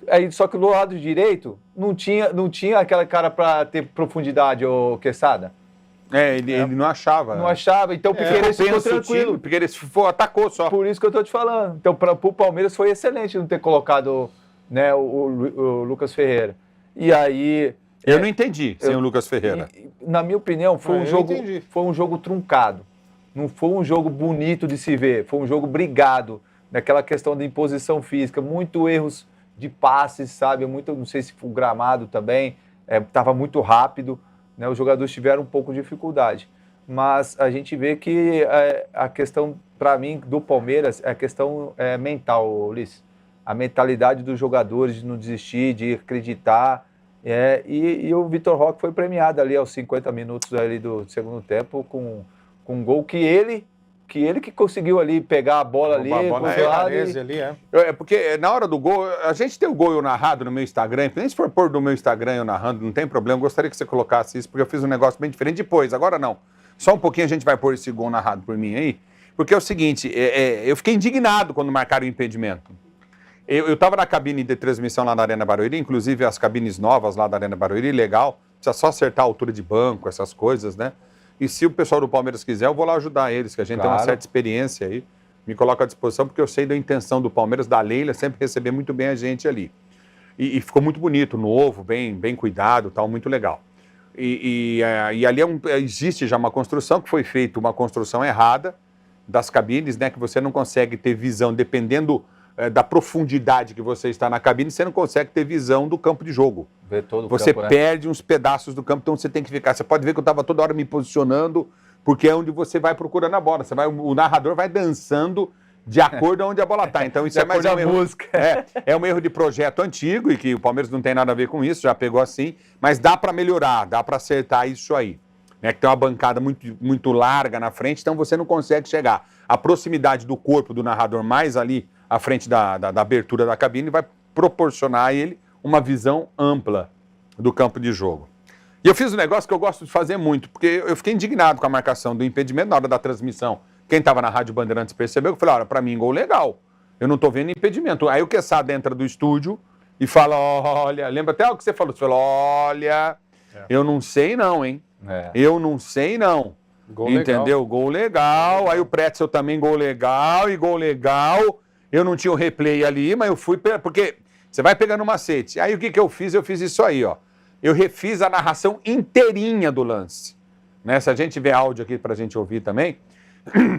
Aí, só que do lado direito não tinha aquela cara para ter profundidade, ô Quesada. Ele não achava. Não achava, então o Piqueires ficou tranquilo. O Piqueires atacou só. Por isso que eu tô te falando. Então, para o Palmeiras foi excelente não ter colocado, né, o Lucas Ferreira. E aí... Eu não entendi sem o Lucas Ferreira. Na minha opinião, foi um jogo truncado. Não foi um jogo bonito de se ver. Foi um jogo brigado. Naquela questão da imposição física. Muito erros de passes, sabe? Muito, não sei se foi o gramado também. Estava muito rápido. Né? Os jogadores tiveram um pouco de dificuldade. Mas a gente vê que a questão, para mim, do Palmeiras é a questão mental, Ulisses. A mentalidade dos jogadores de não desistir, de acreditar. E o Vitor Roque foi premiado ali aos 50 minutos ali do segundo tempo com um gol que ele conseguiu ali pegar a bola ali. Porque na hora do gol, a gente tem o gol eu narrado no meu Instagram, nem se for pôr do meu Instagram eu narrando, não tem problema, gostaria que você colocasse isso, porque eu fiz um negócio bem diferente depois, agora não. Só um pouquinho a gente vai pôr esse gol narrado por mim aí, porque é o seguinte, eu fiquei indignado quando marcaram o impedimento. Eu estava na cabine de transmissão lá na Arena Barueri, inclusive as cabines novas lá da Arena Barueri, legal, precisa só acertar a altura de banco, essas coisas, né? E se o pessoal do Palmeiras quiser, eu vou lá ajudar eles, que a gente tem uma certa experiência aí, me coloco à disposição, porque eu sei da intenção do Palmeiras, da Leila, sempre receber muito bem a gente ali. E ficou muito bonito, novo, bem cuidado, tal, muito legal. E ali existe já uma construção, que foi feita uma construção errada das cabines, né? Que você não consegue ter visão, dependendo da profundidade que você está na cabine, você não consegue ter visão do campo de jogo. Ver todo o você campo, perde uns pedaços do campo, então você tem que ficar. Você pode ver que eu estava toda hora me posicionando, porque é onde você vai procurando a bola. O narrador vai dançando de acordo onde a bola está. Então isso é um erro de projeto antigo e que o Palmeiras não tem nada a ver com isso, já pegou assim, mas dá para melhorar, dá para acertar isso aí. Né, que tem uma bancada muito, muito larga na frente, então você não consegue chegar. A proximidade do corpo do narrador mais ali à frente da abertura da cabine vai proporcionar a ele uma visão ampla do campo de jogo. E eu fiz um negócio que eu gosto de fazer muito, porque eu fiquei indignado com a marcação do impedimento na hora da transmissão. Quem estava na Rádio Bandeirantes percebeu, eu falei, olha, para mim, gol legal. Eu não estou vendo impedimento. Aí o Quesada entra do estúdio e fala, olha, lembra até o que você falou? Você falou, olha, eu não sei não, hein? Eu não sei não. Gol entendeu? Legal. Gol legal. Aí o Pretzel também, gol legal. Eu não tinha o replay ali, mas eu fui... Porque você vai pegando macete. Aí o que eu fiz? Eu fiz isso aí, ó. Eu refiz a narração inteirinha do lance. Né? Se a gente tiver áudio aqui pra gente ouvir também,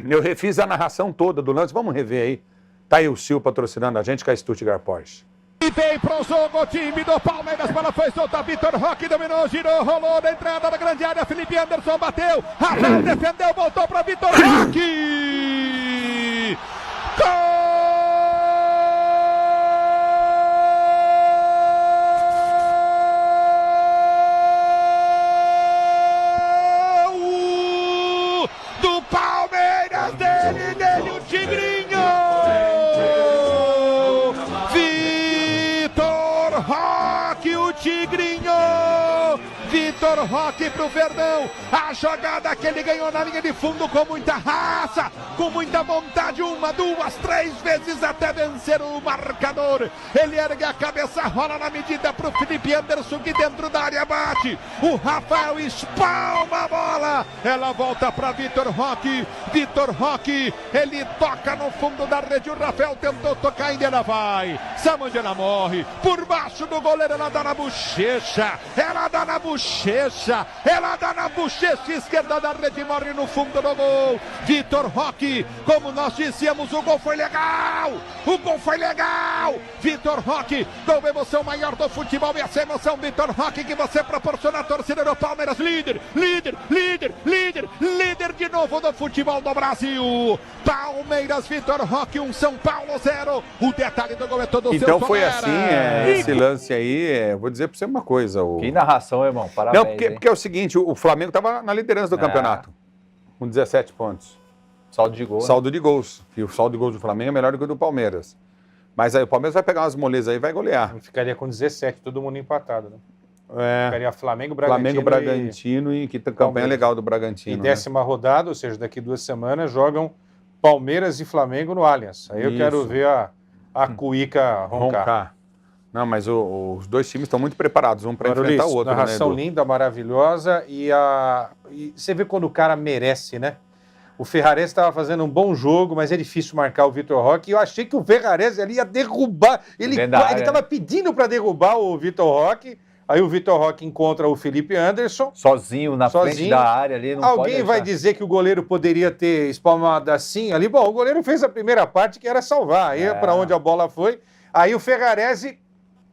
eu refiz a narração toda do lance. Vamos rever aí. Tá aí o Sil patrocinando a gente com a Stuttgart Porsche. E vem pro jogo o time do Palmeiras, bola foi solta, Vitor Roque dominou, girou, rolou na entrada da grande área, Felipe Anderson bateu, Rafael defendeu, voltou para Vitor Roque! Gol! Do Palmeiras, dele, o Tigrinho! Vitor Roque pro Verdão, a jogada que ele ganhou na linha de fundo com muita raça, com muita vontade, 1, 2, 3 vezes até vencer o marcador. Ele ergue a cabeça, rola na medida pro Felipe Anderson que dentro da área bate. O Rafael espalma a bola, ela volta para Vitor Roque. Vitor Roque, ele toca no fundo da rede, o Rafael tentou tocar, ainda ela vai. Samandiana morre, por baixo do goleiro, ela dá na bochecha, ela dá na bochecha esquerda da rede, morre no fundo do gol. Vitor Roque, como nós dissemos, o gol foi legal, Vitor Roque, gol, emoção maior do futebol, e essa emoção, Vitor Roque, que você proporciona à torcida do Palmeiras, líder de novo do futebol do Brasil. Palmeiras, Vitor Roque, 1, São Paulo 0. O detalhe do gol é todo então seu. Foi assim, esse lance aí, vou dizer pra você uma coisa. Que narração, irmão, parabéns. Não, porque é o seguinte, o Flamengo estava na liderança do campeonato, com 17 pontos. Saldo de gols. Saldo de gols. E o saldo de gols do Flamengo é melhor do que o do Palmeiras. Mas aí o Palmeiras vai pegar umas molezas aí e vai golear. Ficaria com 17, todo mundo empatado, né? Ficaria Flamengo, Bragantino e que tem campanha legal do Bragantino. E 10ª rodada, ou seja, daqui 2 semanas, jogam Palmeiras e Flamengo no Allianz. Aí eu quero ver a cuíca roncar. Não, mas os dois times estão muito preparados, um para Agora, enfrentar Ulisses, o outro, narração né, Edu? linda, maravilhosa, e você vê quando o cara merece, né? O Ferrarese estava fazendo um bom jogo, mas é difícil marcar o Vitor Roque. E eu achei que o Ferrarese ali ia derrubar. Ele estava pedindo para derrubar o Vitor Roque. Aí o Vitor Roque encontra o Felipe Anderson. Sozinho, na frente da área ali. Não Alguém pode vai dizer que o goleiro poderia ter espalmado assim ali. Bom, o goleiro fez a primeira parte, que era salvar. Aí para onde a bola foi. Aí o Ferrarese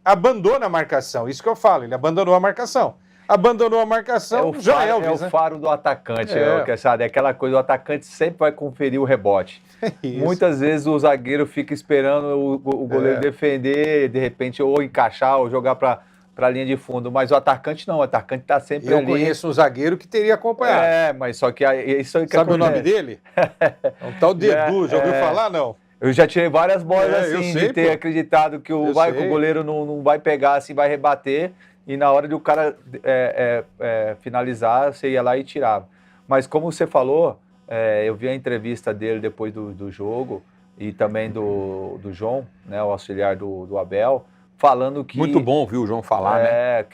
abandona a marcação. Isso que eu falo, ele abandonou a marcação. Abandonou a marcação, já é o faro do atacante, é aquela coisa, o atacante sempre vai conferir o rebote. Muitas vezes o zagueiro fica esperando o goleiro defender, de repente, ou encaixar, ou jogar para a linha de fundo, mas o atacante não, o atacante está sempre ali. Eu conheço um zagueiro que teria acompanhado. Mas só que isso aí que sabe acontece. O nome dele? É um tal Dedu, já ouviu falar, não? Eu já tirei várias bolas assim, de ter acreditado que o goleiro não vai pegar, assim, vai rebater, e na hora de o cara finalizar, você ia lá e tirava. Mas como você falou, eu vi a entrevista dele depois do jogo, e também do João, né, o auxiliar do Abel, falando que... Muito bom ouvir o João falar, né?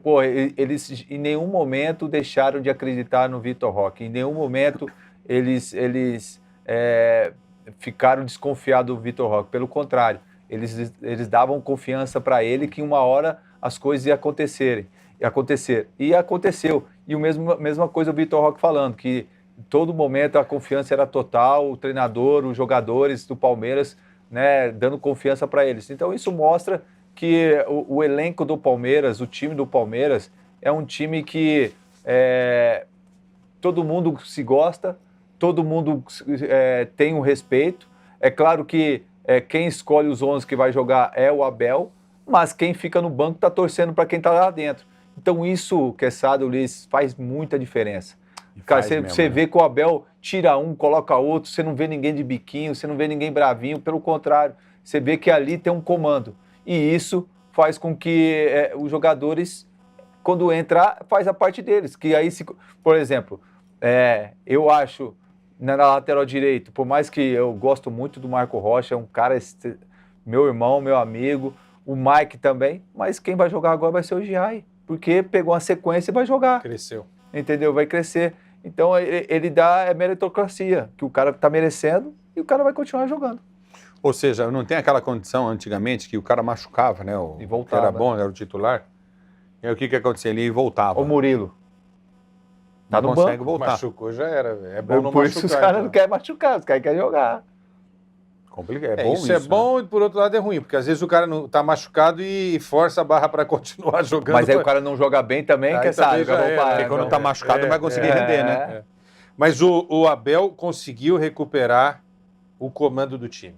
Pô, eles em nenhum momento deixaram de acreditar no Vitor Roque, em nenhum momento eles ficaram desconfiados do Vitor Roque, pelo contrário, eles davam confiança para ele que uma hora as coisas iam acontecer. E aconteceu. E a mesma coisa o Vitor Roque falando, que em todo momento a confiança era total, o treinador, os jogadores do Palmeiras, né, dando confiança para eles. Então isso mostra que o elenco do Palmeiras, o time do Palmeiras, é um time que todo mundo se gosta, todo mundo tem um respeito. É claro que quem escolhe os 11 que vai jogar é o Abel, mas quem fica no banco está torcendo para quem está lá dentro. Então isso, Quesada, Ulisses, faz muita diferença. Cara, você vê que o Abel tira um, coloca outro, você não vê ninguém de biquinho, você não vê ninguém bravinho, pelo contrário, você vê que ali tem um comando. E isso faz com que os jogadores, quando entrar, faz a parte deles. Que aí, por exemplo, eu acho, na lateral direito, por mais que eu gosto muito do Marco Rocha, é um cara, meu irmão, meu amigo, o Mike também, mas quem vai jogar agora vai ser o Giai, porque pegou uma sequência e vai jogar. Cresceu. Entendeu? Vai crescer. Então ele dá meritocracia, que o cara está merecendo e o cara vai continuar jogando. Ou seja, não tem aquela condição antigamente que o cara machucava, né? E voltava. Que era bom, era o titular. E aí o que acontecia? Ele voltava. O Murilo. Tá no consegue banco. Voltar. Machucou já era. É bom não por machucar. Por isso os caras não querem machucar, os caras querem jogar. Complicado. É bom isso é bom, né? E por outro lado é ruim, porque às vezes o cara não tá machucado e força a barra para continuar jogando. Mas aí o cara não joga bem também, quer saber? Porque quando tá machucado não vai conseguir render, né? Mas o Abel conseguiu recuperar o comando do time.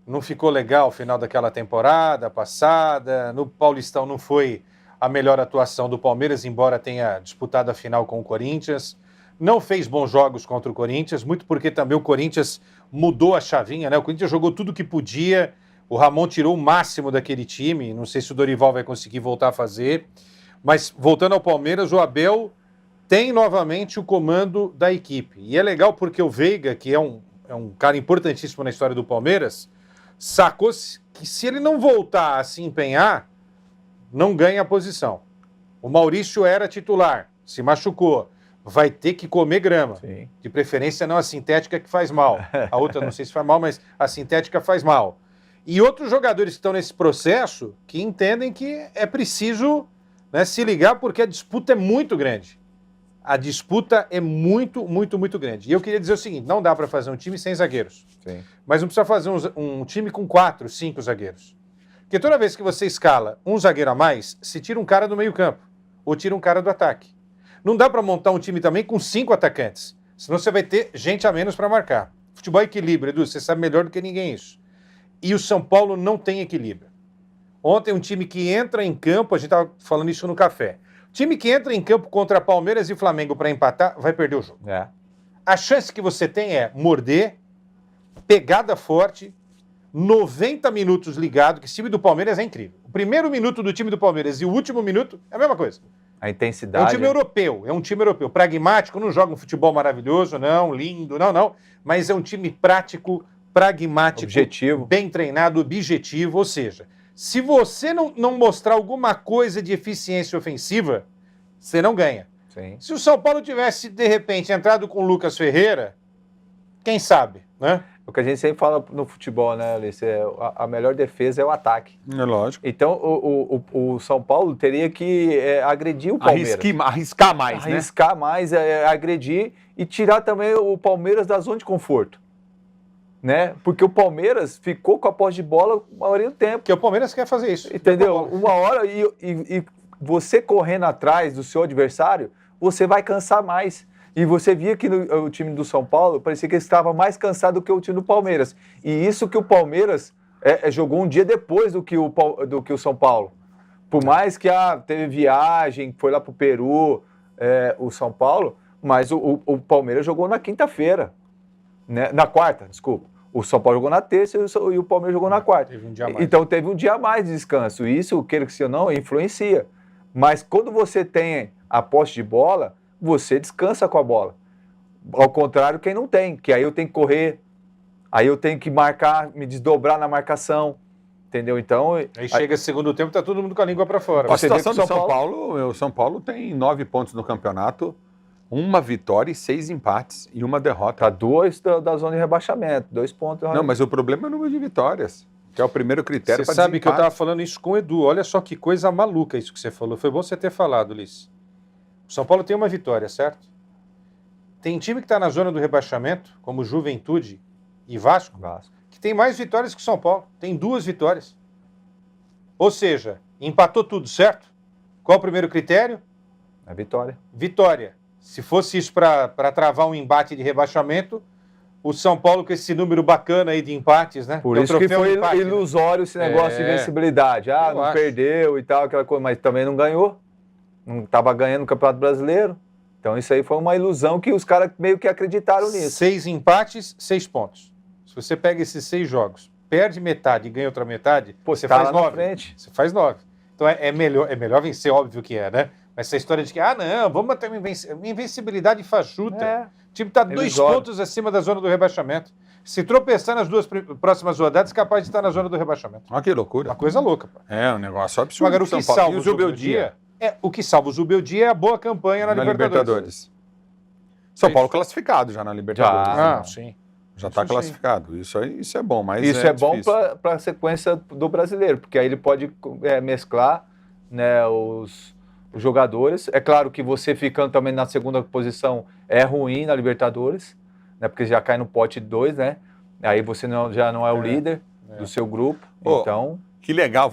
Não ficou legal o final daquela temporada passada, no Paulistão não foi a melhor atuação do Palmeiras, embora tenha disputado a final com o Corinthians. Não fez bons jogos contra o Corinthians, muito porque também o Corinthians mudou a chavinha, né? O Corinthians jogou tudo que podia, o Ramon tirou o máximo daquele time, não sei se o Dorival vai conseguir voltar a fazer, mas voltando ao Palmeiras, o Abel tem novamente o comando da equipe. E é legal porque o Veiga, que é um cara importantíssimo na história do Palmeiras, sacou que se ele não voltar a se empenhar, não ganha a posição. O Maurício era titular, se machucou. Vai ter que comer grama. Sim. De preferência não a sintética que faz mal. A outra não sei se faz mal, mas a sintética faz mal. E outros jogadores que estão nesse processo que entendem que é preciso, né, se ligar porque a disputa é muito grande. A disputa é muito, muito, muito grande. E eu queria dizer o seguinte, não dá para fazer um time sem zagueiros. Sim. Mas não precisa fazer um time com 4, 5 zagueiros. Porque toda vez que você escala um zagueiro a mais, se tira um cara do meio campo ou tira um cara do ataque. Não dá para montar um time também com 5 atacantes, senão você vai ter gente a menos para marcar. Futebol é equilíbrio, Edu, você sabe melhor do que ninguém isso. E o São Paulo não tem equilíbrio. Ontem um time que entra em campo, a gente estava falando isso no café, time que entra em campo contra Palmeiras e Flamengo para empatar, vai perder o jogo. A chance que você tem é morder, pegada forte, 90 minutos ligado, que esse time do Palmeiras é incrível. O primeiro minuto do time do Palmeiras e o último minuto é a mesma coisa. A intensidade. É um time europeu, pragmático, não joga um futebol maravilhoso, não, lindo, não, mas é um time prático, pragmático, objetivo, bem treinado, objetivo, ou seja, Se você não mostrar alguma coisa de eficiência ofensiva, você não ganha. Sim. Se o São Paulo tivesse, de repente, entrado com o Lucas Ferreira, quem sabe, né? O que a gente sempre fala no futebol, né, Alice? A melhor defesa é o ataque. É lógico. Então, o São Paulo teria que agredir o Palmeiras. Arriscar mais, né? Arriscar mais, agredir e tirar também o Palmeiras da zona de conforto. Né? Porque o Palmeiras ficou com a posse de bola a maioria do tempo. Porque o Palmeiras quer fazer isso. Entendeu? Uma hora e você correndo atrás do seu adversário, você vai cansar mais. E você via que o time do São Paulo parecia que estava mais cansado do que o time do Palmeiras. E isso que o Palmeiras jogou um dia depois do que o São Paulo. Por mais que teve viagem, foi lá para o Peru, o São Paulo, mas o Palmeiras jogou na quinta-feira. Né? Na quarta, desculpa. O São Paulo jogou na terça e o Palmeiras jogou na quarta. Teve um dia a mais. Então teve um dia a mais de descanso. E isso, queira que seja não, influencia. Mas quando você tem a posse de bola, você descansa com a bola. Ao contrário, quem não tem, que aí eu tenho que correr, aí eu tenho que marcar, me desdobrar na marcação, entendeu? Então... Aí chega segundo tempo, tá todo mundo com a língua para fora. A Você vê situação que do São Paulo, o São Paulo tem 9 pontos no campeonato, 1 vitória e 6 empates e 1 derrota. Tá 2 da zona de rebaixamento, 2 pontos. Não, mas o problema é o número de vitórias, que é o primeiro critério Você para sabe que eu estava falando isso com o Edu. Olha só que coisa maluca isso que você falou. Foi bom você ter falado, Ulisses. O São Paulo tem uma vitória, certo? Tem time que está na zona do rebaixamento, como Juventude e Vasco, que tem mais vitórias que o São Paulo. Tem 2 vitórias. Ou seja, empatou tudo, certo? Qual o primeiro critério? É vitória. Vitória. Se fosse isso para travar um embate de rebaixamento, o São Paulo com esse número bacana aí de empates, né? Por é o isso que troféu foi empate, né? ilusório esse negócio de invencibilidade. Eu Não acho. perdeu e tal, aquela coisa, mas também não ganhou. Não estava ganhando o Campeonato Brasileiro. Então isso aí foi uma ilusão que os caras meio que acreditaram nisso. 6 empates, 6 pontos. Se você pega esses 6 jogos, perde metade e ganha outra metade, você tá faz lá na 9. frente. Você faz 9. Então é melhor vencer, óbvio que é, né? Mas essa história de que, não, vamos ter uma invencibilidade fajuta. O time está 2 ilusório. pontos acima da zona do rebaixamento. Se tropeçar nas 2 próximas rodadas, capaz de estar na zona do rebaixamento. Olha que loucura. Uma coisa louca, pô. É um negócio absurdo. Agora, o São que Paulo. salva E o Zubeldia... O que salva o Zubeldia é a boa campanha na Libertadores. São Paulo classificado já na Libertadores. Ah, né? sim. Já está Isso sim. classificado. Isso é bom, mas Isso é bom difícil. para a sequência do brasileiro, porque aí ele pode mesclar, né, os jogadores. É claro que você ficando também na segunda posição é ruim na Libertadores, né, porque já cai no pote 2, né? Aí você já não é o líder do seu grupo. Ô, Então, que legal.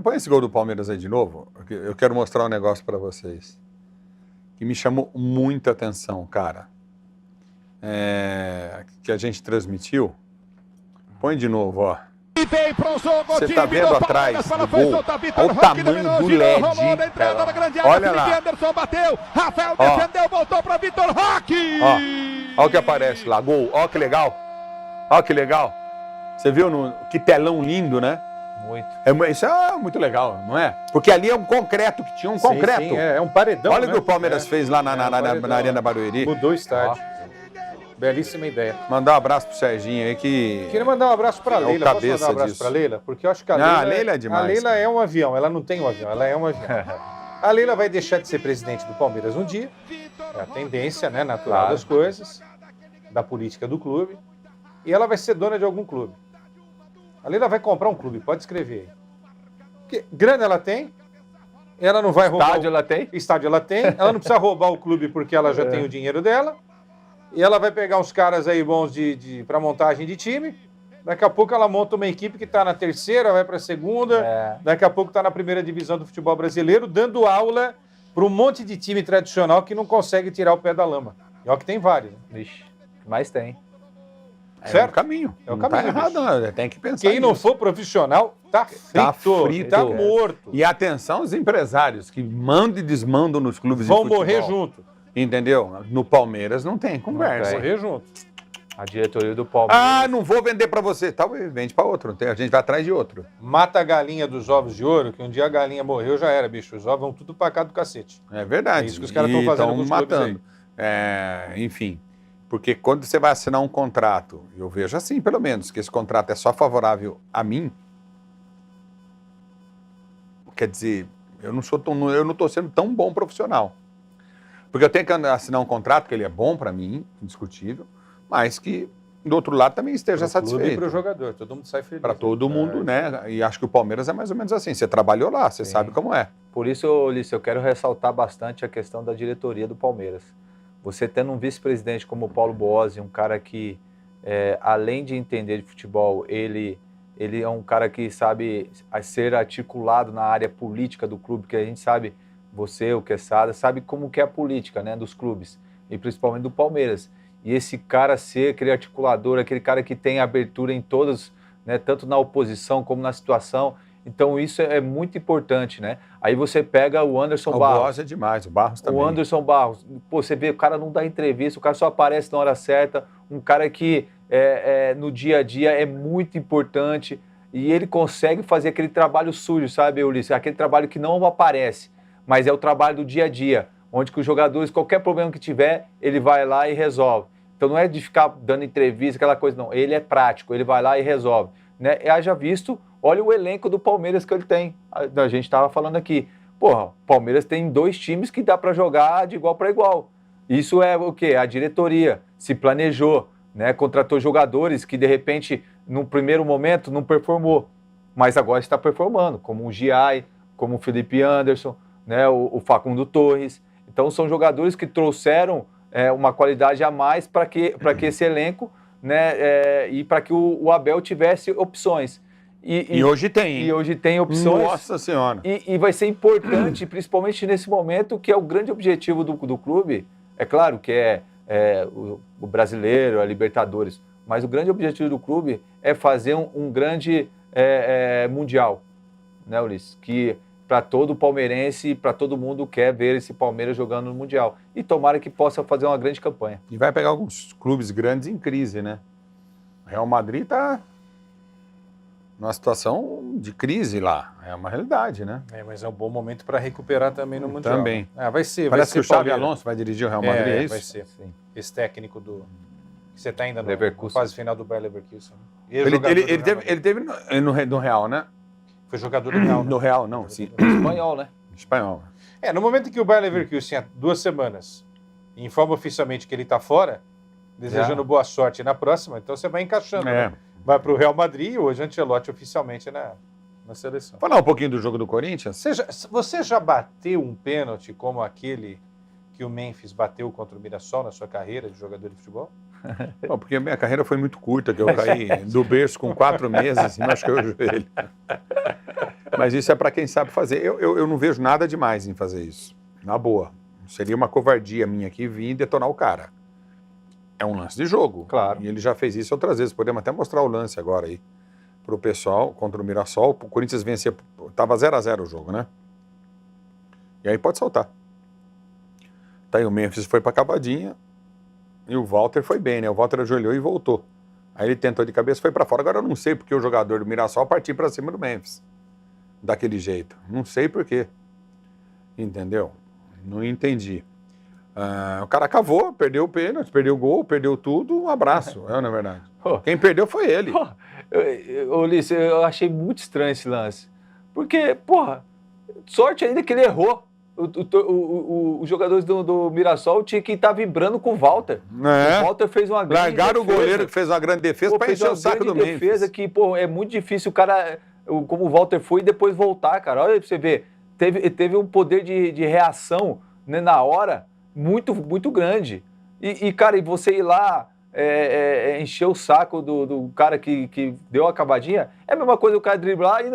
Põe esse gol do Palmeiras aí de novo. Eu quero mostrar um negócio para vocês que me chamou muita atenção, cara. Que a gente transmitiu. Põe de novo, ó. Você tá vendo atrás do gol? Olha o tamanho do LED. Olha lá. Anderson bateu, Rafael defendeu, voltou para Vitor Roque. Ó o que aparece lá, gol. Ó que legal. Ó que legal. Você viu que telão lindo, né? muito. Isso é muito legal, não é? Porque ali é um concreto, que tinha um concreto. Sim, é um paredão. Olha o né? que o Palmeiras fez lá na paredão. Arena Barueri. Mudou o estádio. Belíssima ideia. Mandar um abraço pro Serginho aí que... Queria mandar um abraço para a Leila. Posso cabeça mandar um abraço disso. para a Leila? Porque eu acho que a Ah, Leila, a Leila é demais, A Leila cara. é um avião, ela não tem um avião, ela é um avião. A Leila vai deixar de ser presidente do Palmeiras um dia. É a tendência, né, natural Claro. das coisas, da política do clube. E ela vai ser dona de algum clube. A Leila vai comprar um clube, pode escrever aí. Porque grana ela tem, ela não vai roubar. Estádio ela tem? Estádio ela tem, ela não precisa roubar o clube porque ela já tem o dinheiro dela. E ela vai pegar uns caras aí bons para montagem de time. Daqui a pouco ela monta uma equipe que está na terceira, vai para a segunda. Daqui a pouco está na primeira divisão do futebol brasileiro, dando aula para um monte de time tradicional que não consegue tirar o pé da lama. E olha que tem vários. Né? Vixe, mais tem. Certo? É o caminho. É o Não caminho, tá errado, não. Tem que pensar Quem não nisso. for profissional, tá frito, frito. tá morto. E atenção os empresários que mandam e desmandam nos clubes Vão de futebol. morrer junto. Entendeu? No Palmeiras não tem conversa. tem. Morrer junto. A diretoria do Palmeiras. Ah, não vou vender para você. Talvez vende para outro. A gente vai atrás de outro. Mata a galinha dos ovos de ouro, que um dia a galinha morreu, já era, bicho. Os ovos vão tudo pra cá do cacete. É verdade. É isso que os caras tão fazendo tão com os clubes matando. Enfim. Porque quando você vai assinar um contrato, eu vejo assim, pelo menos, que esse contrato é só favorável a mim, quer dizer, eu não tô sendo tão bom profissional. Porque eu tenho que assinar um contrato, que ele é bom para mim, indiscutível, mas que do outro lado também esteja satisfeito. E para o jogador, todo mundo sai feliz. Para todo mundo, né? E acho que o Palmeiras é mais ou menos assim. Você trabalhou lá, você sabe como é. Por isso, Ulisses, eu quero ressaltar bastante a questão da diretoria do Palmeiras. Você tendo um vice-presidente como o Paulo Boazzi, um cara que, além de entender de futebol, ele é um cara que sabe ser articulado na área política do clube, que a gente sabe, você, o Quesada, sabe como que é a política, né, dos clubes, e principalmente do Palmeiras. E esse cara ser aquele articulador, aquele cara que tem abertura em todas, né, tanto na oposição como na situação. Então isso é muito importante, né? Aí você pega o Anderson Barros. O Boaz é demais, o Barros também. O Anderson Barros, pô, você vê, o cara não dá entrevista, o cara só aparece na hora certa, um cara que no dia a dia é muito importante e ele consegue fazer aquele trabalho sujo, sabe, Ulisses? Aquele trabalho que não aparece, mas é o trabalho do dia a dia, onde que os jogadores, qualquer problema que tiver, ele vai lá e resolve. Então não é de ficar dando entrevista, aquela coisa, não. Ele é prático, ele vai lá e resolve. Né? E haja visto, olha o elenco do Palmeiras que ele tem. A gente estava falando aqui. Porra, o Palmeiras tem 2 times que dá para jogar de igual para igual. Isso é o quê? A diretoria se planejou, né? Contratou jogadores que, de repente, num primeiro momento, não performou. Mas agora está performando, como o Giai, como o Felipe Anderson, né? O Facundo Torres. Então são jogadores que trouxeram uma qualidade a mais para que esse elenco, né, e para que o Abel tivesse opções. E hoje tem. E hoje tem opções. Nossa Senhora. E vai ser importante, principalmente nesse momento, que é o grande objetivo do clube. É claro que o brasileiro, a Libertadores, mas o grande objetivo do clube é fazer um grande mundial, né, Ulisses? Que para todo palmeirense, para todo mundo quer ver esse Palmeiras jogando no Mundial. E tomara que possa fazer uma grande campanha. E vai pegar alguns clubes grandes em crise, né? O Real Madrid está numa situação de crise lá. É uma realidade, né? Mas é um bom momento para recuperar também no Mundial. Também. Vai ser. Parece vai que ser o Xabi Alonso vai dirigir o Real Madrid, é isso? Vai ser. Sim. Esse técnico do... que você está ainda na fase final do Bayer Leverkusen. Ele teve no Real, né? Foi jogador do Real. No Real, não, sim. Espanhol, né? Espanhol. No momento em que o Bayer Leverkusen há 2 semanas informa oficialmente que ele está fora, desejando boa sorte na próxima, então você vai encaixando, né? Vai para o Real Madrid e hoje Ancelotti oficialmente na seleção. Falar um pouquinho do jogo do Corinthians? Você já bateu um pênalti como aquele que o Memphis bateu contra o Mirassol na sua carreira de jogador de futebol? Não, porque a minha carreira foi muito curta, que eu caí do berço com 4 meses e machuquei o joelho. Mas isso é para quem sabe fazer. Eu não vejo nada demais em fazer isso. Na boa. Seria uma covardia minha aqui vir detonar o cara. É um lance de jogo. Claro. E ele já fez isso outras vezes. Podemos até mostrar o lance agora aí pro pessoal contra o Mirassol. O Corinthians vencia, tava 0-0 o jogo, né? E aí pode soltar. Tá aí o Memphis foi pra cavadinha e o Walter foi bem, né? O Walter ajoelhou e voltou. Aí ele tentou de cabeça, foi pra fora. Agora eu não sei porque o jogador do Mirassol partiu pra cima do Memphis. Daquele jeito. Não sei por quê. Entendeu? Não entendi. O cara cavou, perdeu o pênalti, perdeu o gol, perdeu tudo, um abraço, na verdade. Quem perdeu foi ele. Ulisses, eu achei muito estranho esse lance. Porque, sorte ainda que ele errou. Os jogadores do Mirassol tinham que estar vibrando com o Walter. O Walter fez uma grande defesa. Largaram o goleiro que fez uma grande defesa para encher o saco do Memphis. Defesa que, é muito difícil o cara, como o Walter foi, e depois voltar, cara. Olha aí pra você ver. Teve um poder de reação, né, na hora muito, muito grande. Cara, e você ir lá encher o saco do cara que deu a cavadinha, é a mesma coisa o cara driblar e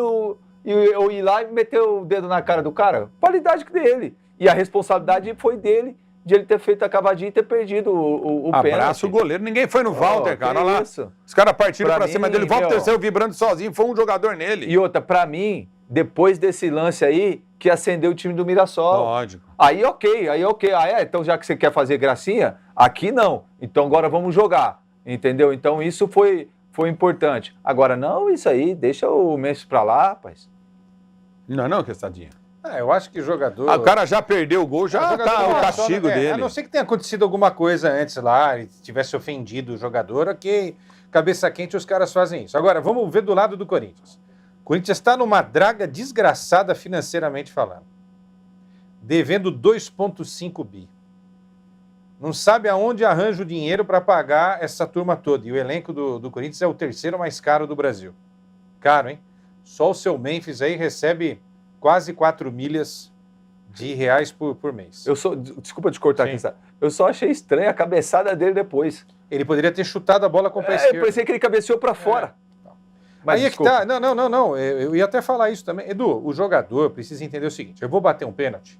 eu ir lá e meter o dedo na cara do cara. Qualidade dele. E a responsabilidade foi dele, de ele ter feito a cavadinha e ter perdido o pênalti. Abraço o goleiro. Ninguém foi no Walter, cara. Olha lá. Isso. Os caras partiram pra cima dele. O Walter saiu vibrando sozinho. Foi um jogador nele. E outra, pra mim, depois desse lance aí, que acendeu o time do Mirassol. Lógico. Aí ok. Então já que você quer fazer gracinha, aqui não. Então agora vamos jogar. Entendeu? Então isso foi importante. Agora, não, isso aí, deixa o Memphis pra lá, rapaz. Não, Quesadinha. Eu acho que jogador... O cara já perdeu o gol, já tá o castigo dele. A não ser que tenha acontecido alguma coisa antes lá, e tivesse ofendido o jogador, ok, cabeça quente os caras fazem isso. Agora, vamos ver do lado do Corinthians. Corinthians está numa draga desgraçada financeiramente falando. Devendo 2,5 bi. Não sabe aonde arranja o dinheiro para pagar essa turma toda. E o elenco do Corinthians é o terceiro mais caro do Brasil. Caro, hein? Só o seu Memphis aí recebe quase 4 milhas de reais por mês. Desculpa te cortar aqui, sabe? Eu só achei estranha a cabeçada dele depois. Ele poderia ter chutado a bola com o pé esquerdo. Eu pensei que ele cabeceou para fora. Mas aí é que tá. Não. Eu ia até falar isso também. Edu, o jogador precisa entender o seguinte. Eu vou bater um pênalti,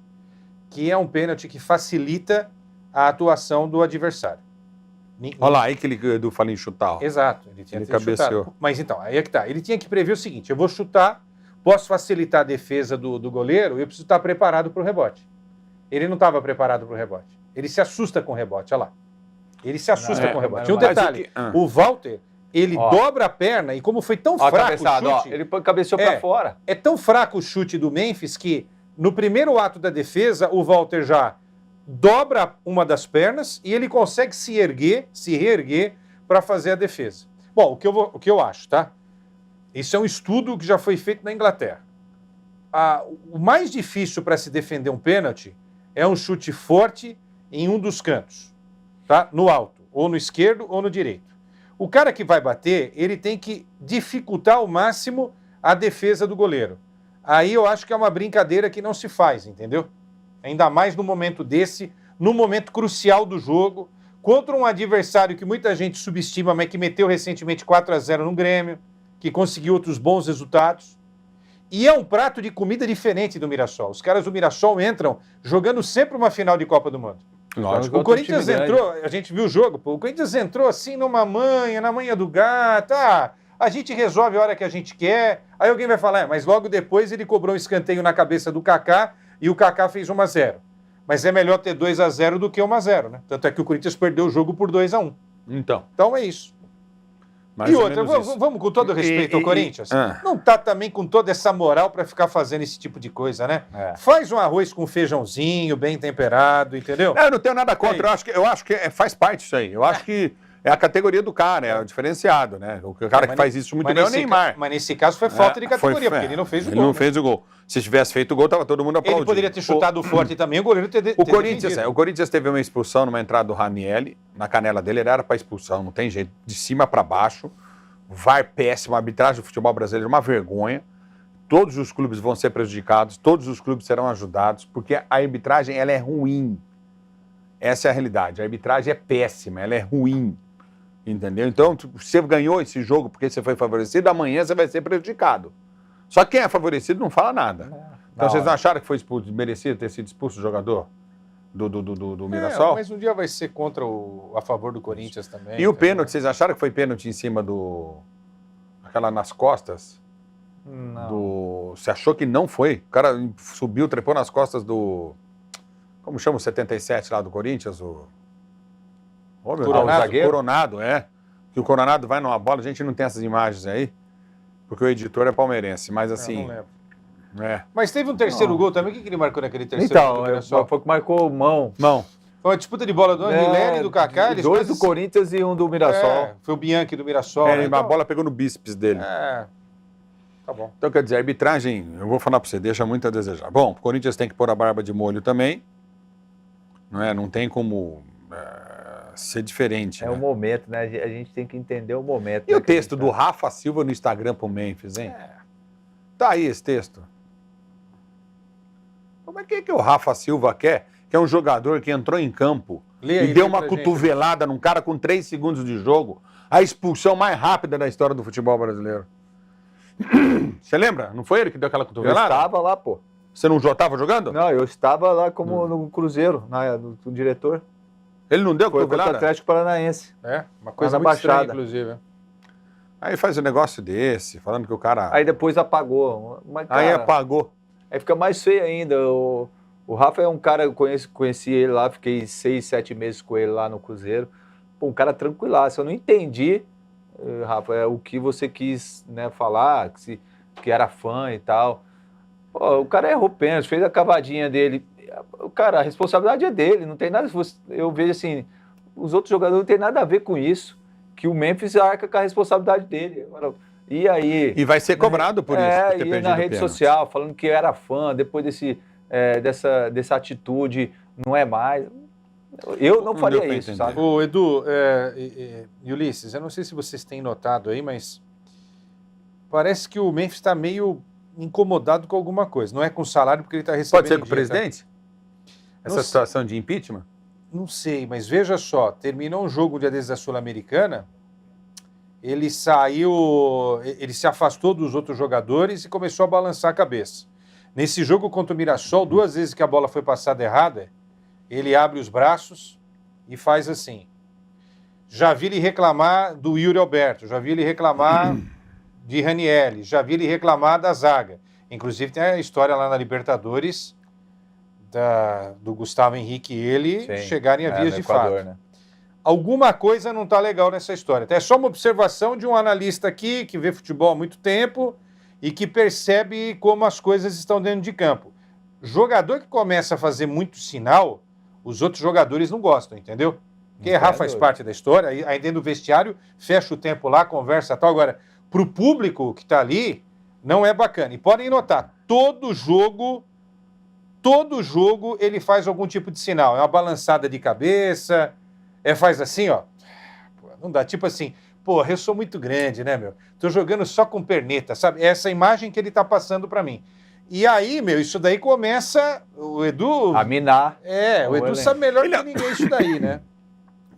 que é um pênalti que facilita a atuação do adversário. Olha lá, aí que ele Edu fala em chutar. Ó. Exato. Ele tinha que ter cabeceou. chutado. Mas então, aí é que tá. Ele tinha que prever o seguinte. Eu vou chutar, posso facilitar a defesa do goleiro e eu preciso estar preparado para o rebote. Ele não estava preparado para o rebote. Ele se assusta com o rebote, olha lá. Ele se assusta com o rebote. E um detalhe, o Walter, ele dobra a perna e como foi tão fraco o chute... ele cabeceou para fora. É tão fraco o chute do Memphis que no primeiro ato da defesa, o Walter já dobra uma das pernas e ele consegue se reerguer para fazer a defesa. Bom, o que eu acho, tá? Isso é um estudo que já foi feito na Inglaterra. O mais difícil para se defender um pênalti é um chute forte em um dos cantos, tá? No alto, ou no esquerdo ou no direito. O cara que vai bater, ele tem que dificultar ao máximo a defesa do goleiro. Aí eu acho que é uma brincadeira que não se faz, entendeu? Ainda mais no momento desse, no momento crucial do jogo, contra um adversário que muita gente subestima, mas que meteu recentemente 4-0 no Grêmio, que conseguiu outros bons resultados. E é um prato de comida diferente do Mirassol. Os caras do Mirassol entram jogando sempre uma final de Copa do Mundo. Lógico. O Corinthians entrou, a gente viu o jogo, o Corinthians entrou assim na manha do gato, a gente resolve a hora que a gente quer, aí alguém vai falar, mas logo depois ele cobrou um escanteio na cabeça do Kaká e o Kaká fez 1-0. Mas é melhor ter 2-0 do que 1-0, né? Tanto é que o Corinthians perdeu o jogo por 2-1. Então é isso. Mais e ou outra, menos isso. vamos com todo respeito ao Corinthians, não tá também com toda essa moral para ficar fazendo esse tipo de coisa, né? Faz um arroz com feijãozinho, bem temperado, entendeu? Eu não tenho nada contra, eu acho que faz parte disso aí. Eu acho que é a categoria do cara, é o diferenciado, né? O cara que faz isso muito bem é o Neymar. Mas nesse caso foi falta de categoria, porque ele não fez o gol. Ele não fez o gol. Se tivesse feito o gol, tava todo mundo aplaudindo. Ele poderia ter chutado forte também, o goleiro ter o Corinthians teve uma expulsão numa entrada do Ranieri, na canela dele, ele era para expulsão, não tem jeito, de cima para baixo. VAR péssimo, a arbitragem do futebol brasileiro é uma vergonha. Todos os clubes vão ser prejudicados, todos os clubes serão ajudados, porque a arbitragem ela é ruim. Essa é a realidade. A arbitragem é péssima, ela é ruim. Entendeu? Então, você ganhou esse jogo porque você foi favorecido, amanhã você vai ser prejudicado. Só que quem é favorecido não fala nada. Então, vocês não acharam que foi expulso, merecido ter sido expulso o jogador do Mirassol? Mas um dia vai ser a favor do Corinthians também. E o pênalti, vocês acharam que foi pênalti em cima aquela nas costas? Não. Você achou que não foi? O cara subiu, trepou nas costas como chama o 77 lá do Corinthians? Coronado, Que o Coronado vai numa bola, a gente não tem essas imagens aí, porque o editor é palmeirense, mas assim... não lembro. Mas teve um terceiro gol também, o que ele marcou naquele terceiro gol? Então, foi que marcou mão. Foi uma disputa de bola do Anguilera e do Kaká. Dois do Corinthians e um do Mirassol. Foi o Bianchi do Mirassol. A bola pegou no bíceps dele. Tá bom. Então, quer dizer, a arbitragem, eu vou falar para você, deixa muito a desejar. Bom, o Corinthians tem que pôr a barba de molho também, não tem como ser diferente. O momento, né? A gente tem que entender o momento. E o texto do Rafa Silva no Instagram pro Memphis, hein? Tá aí esse texto. Como é que o Rafa Silva quer? Que é um jogador que entrou em campo e deu uma cotovelada num cara com 3 segundos de jogo, a expulsão mais rápida da história do futebol brasileiro. Você lembra? Não foi ele que deu aquela cotovelada? Eu estava lá, pô. Você não estava jogando? Não, eu estava lá como no Cruzeiro, no diretor. Ele não deu cotovelada? Foi contra o Atlético Paranaense. Uma coisa muito estranha, inclusive. Aí faz um negócio desse, falando que o cara... Aí depois apagou. Mas, cara, aí apagou. Aí fica mais feio ainda. O Rafa é um cara, eu conheci ele lá, fiquei 6, 7 meses com ele lá no Cruzeiro. Pô, um cara tranquilaço. Eu não entendi, Rafa, o que você quis, né, falar, que era fã e tal. Pô, o cara errou pênalti, fez a cavadinha dele. Cara, a responsabilidade é dele, não tem nada... Eu vejo assim, os outros jogadores não tem nada a ver com isso, que o Memphis arca com a responsabilidade dele. Agora, E aí... E vai ser cobrado por isso, por ter e perdido na o rede pênalti. social, falando que era fã, depois dessa atitude, não é mais. Eu não Não faria deu pra isso, entender. sabe? Ô, Edu e Ulisses, eu não sei se vocês têm notado aí, mas parece que o Memphis está meio incomodado com alguma coisa. Não é com o salário, porque ele está recebendo Pode ser com o em dia, tá? presidente? Não Essa sei. situação de impeachment? Não sei, mas veja só, terminou um jogo um dia desses da Sul-Americana, ele saiu, ele se afastou dos outros jogadores e começou a balançar a cabeça. Nesse jogo contra o Mirassol, 2 vezes que a bola foi passada errada, ele abre os braços e faz assim. Já vi ele reclamar do Yuri Alberto, já vi ele reclamar de Ranieri, já vi ele reclamar da zaga. Inclusive tem a história lá na Libertadores do Gustavo Henrique e ele Sim. chegarem a vias no de Equador, fato. né? Alguma coisa não está legal nessa história. É só uma observação de um analista aqui que vê futebol há muito tempo e que percebe como as coisas estão dentro de campo. Jogador que começa a fazer muito sinal, os outros jogadores não gostam, entendeu? Porque errar faz parte da história, aí dentro do vestiário, fecha o tempo lá, conversa e tal. Agora, para o público que está ali, não é bacana. E podem notar, todo jogo ele faz algum tipo de sinal. É uma balançada de cabeça, faz assim, ó. Pô, não dá, tipo assim, porra, eu sou muito grande, né, meu? Tô jogando só com perneta, sabe? Essa imagem que ele tá passando para mim. E aí, meu, isso daí começa, o Edu... A minar. o Edu sabe melhor que ninguém isso daí, né?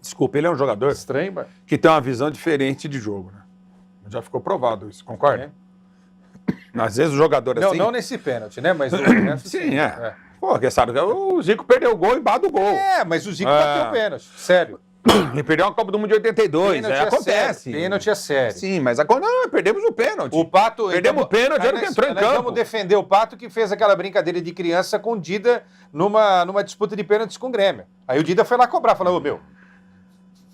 Desculpa, ele é um jogador Estranho, mas... que tem uma visão diferente de jogo, né? Já ficou provado isso, concorda? Às vezes o jogador Não, assim... não nesse pênalti, né? Mas o resto, Sim, Pô, que sabe, o Zico perdeu o gol embaixo do gol. Mas o Zico bateu o pênalti, sério. Ele perdeu uma Copa do Mundo de 82, Pênalti acontece. Sério. Pênalti é sério. Sim, mas agora não, perdemos o pênalti. O Pato... Perdemos o pênalti, ele que entrou em nós campo. vamos defender o Pato que fez aquela brincadeira de criança com o Dida numa disputa de pênaltis com o Grêmio. Aí o Dida foi lá cobrar, falou, ô, meu,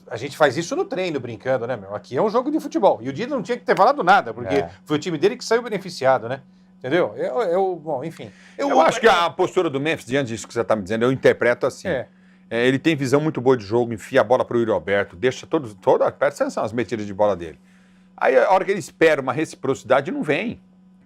a gente faz isso no treino, brincando, né, meu? Aqui é um jogo de futebol. E o Dida não tinha que ter falado nada, porque foi o time dele que saiu beneficiado, né? Entendeu? Bom, enfim. Eu acho que a postura do Memphis, diante disso que você está me dizendo, eu interpreto assim. Ele tem visão muito boa de jogo, enfia a bola para o Yuri Alberto, deixa presta atenção as metidas de bola dele. Aí a hora que ele espera uma reciprocidade, não vem.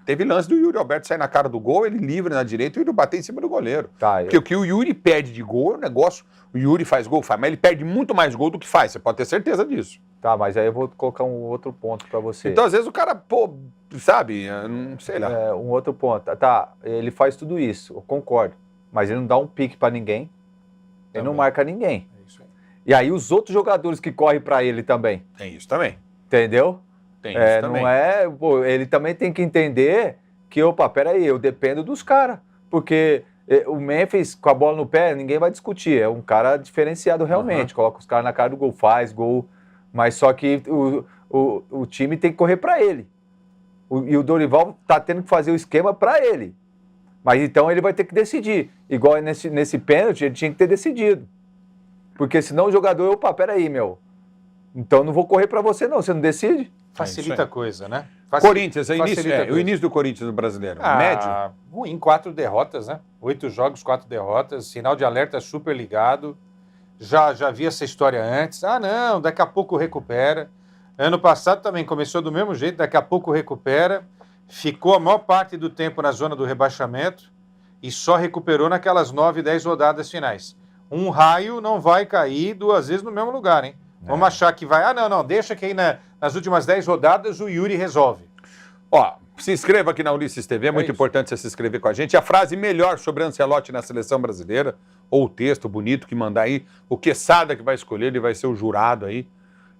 Teve lance do Yuri Alberto sair na cara do gol, ele livre na direita e o Yuri bater em cima do goleiro. Porque o que o Yuri perde de gol é um negócio, o Yuri faz gol, mas ele perde muito mais gol do que faz, você pode ter certeza disso. Tá, mas aí eu vou colocar um outro ponto para você. Então às vezes o cara, pô, sabe, não sei lá. Um outro ponto. Tá, ele faz tudo isso, eu concordo, mas ele não dá um pique para ninguém, ele não marca ninguém. É isso aí. E aí os outros jogadores que correm para ele também. Tem isso também. Entendeu? Tem isso também. Não pô, ele também tem que entender que, opa, peraí, eu dependo dos caras. Porque o Memphis, com a bola no pé, ninguém vai discutir. É um cara diferenciado realmente. Coloca os caras na cara do gol, faz gol. Mas só que o time tem que correr para ele. E o Dorival tá tendo que fazer o esquema para ele. Mas então ele vai ter que decidir. Igual nesse pênalti, ele tinha que ter decidido. Porque senão o jogador, opa, peraí, meu. Então não vou correr para você não, você não decide? Facilita a coisa, né? Corinthians, o coisa. início do Corinthians no Brasileiro. Ah, Médio. Ruim, 4 derrotas, né? 8 jogos, 4 derrotas, sinal de alerta super ligado. Já vi essa história antes. Ah, não, daqui a pouco recupera. Ano passado também começou do mesmo jeito, daqui a pouco recupera. Ficou a maior parte do tempo na zona do rebaixamento e só recuperou naquelas 9, 10 rodadas finais. Um raio não vai cair 2 vezes no mesmo lugar, hein? Vamos achar que vai... Ah, não, deixa que aí nas últimas 10 rodadas o Yuri resolve. Ó, se inscreva aqui na Ulisses TV, é muito importante você se inscrever com a gente. A frase melhor sobre Ancelotti na seleção brasileira, ou o texto bonito que mandar aí, o Quesada que vai escolher, ele vai ser o jurado aí.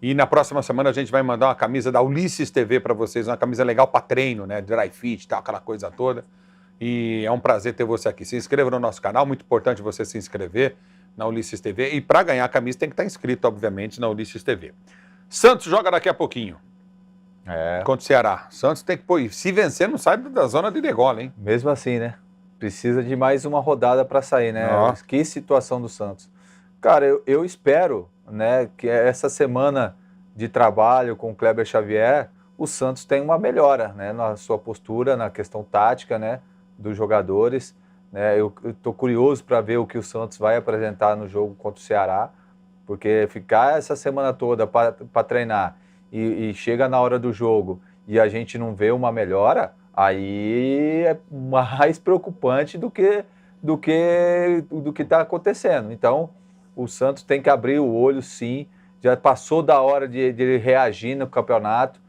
E na próxima semana a gente vai mandar uma camisa da Ulisses TV para vocês, uma camisa legal para treino, né? Dry fit, tal, aquela coisa toda. E é um prazer ter você aqui. Se inscreva no nosso canal, muito importante você se inscrever na Ulisses TV. E para ganhar a camisa tem que estar inscrito, obviamente, na Ulisses TV. Santos joga daqui a pouquinho. Contra o Ceará. Santos tem que, pô, se vencer não sai da zona de degola, hein? Mesmo assim, né? Precisa de mais uma rodada para sair, né? Que situação do Santos. Cara, eu espero, né, que essa semana de trabalho com o Kleber Xavier, o Santos tenha uma melhora, né, na sua postura, na questão tática, né, dos jogadores. Né? Eu estou curioso para ver o que o Santos vai apresentar no jogo contra o Ceará, porque ficar essa semana toda para treinar e chega na hora do jogo e a gente não vê uma melhora, aí é mais preocupante do que está acontecendo. Então, o Santos tem que abrir o olho, sim. Já passou da hora de ele reagir no campeonato.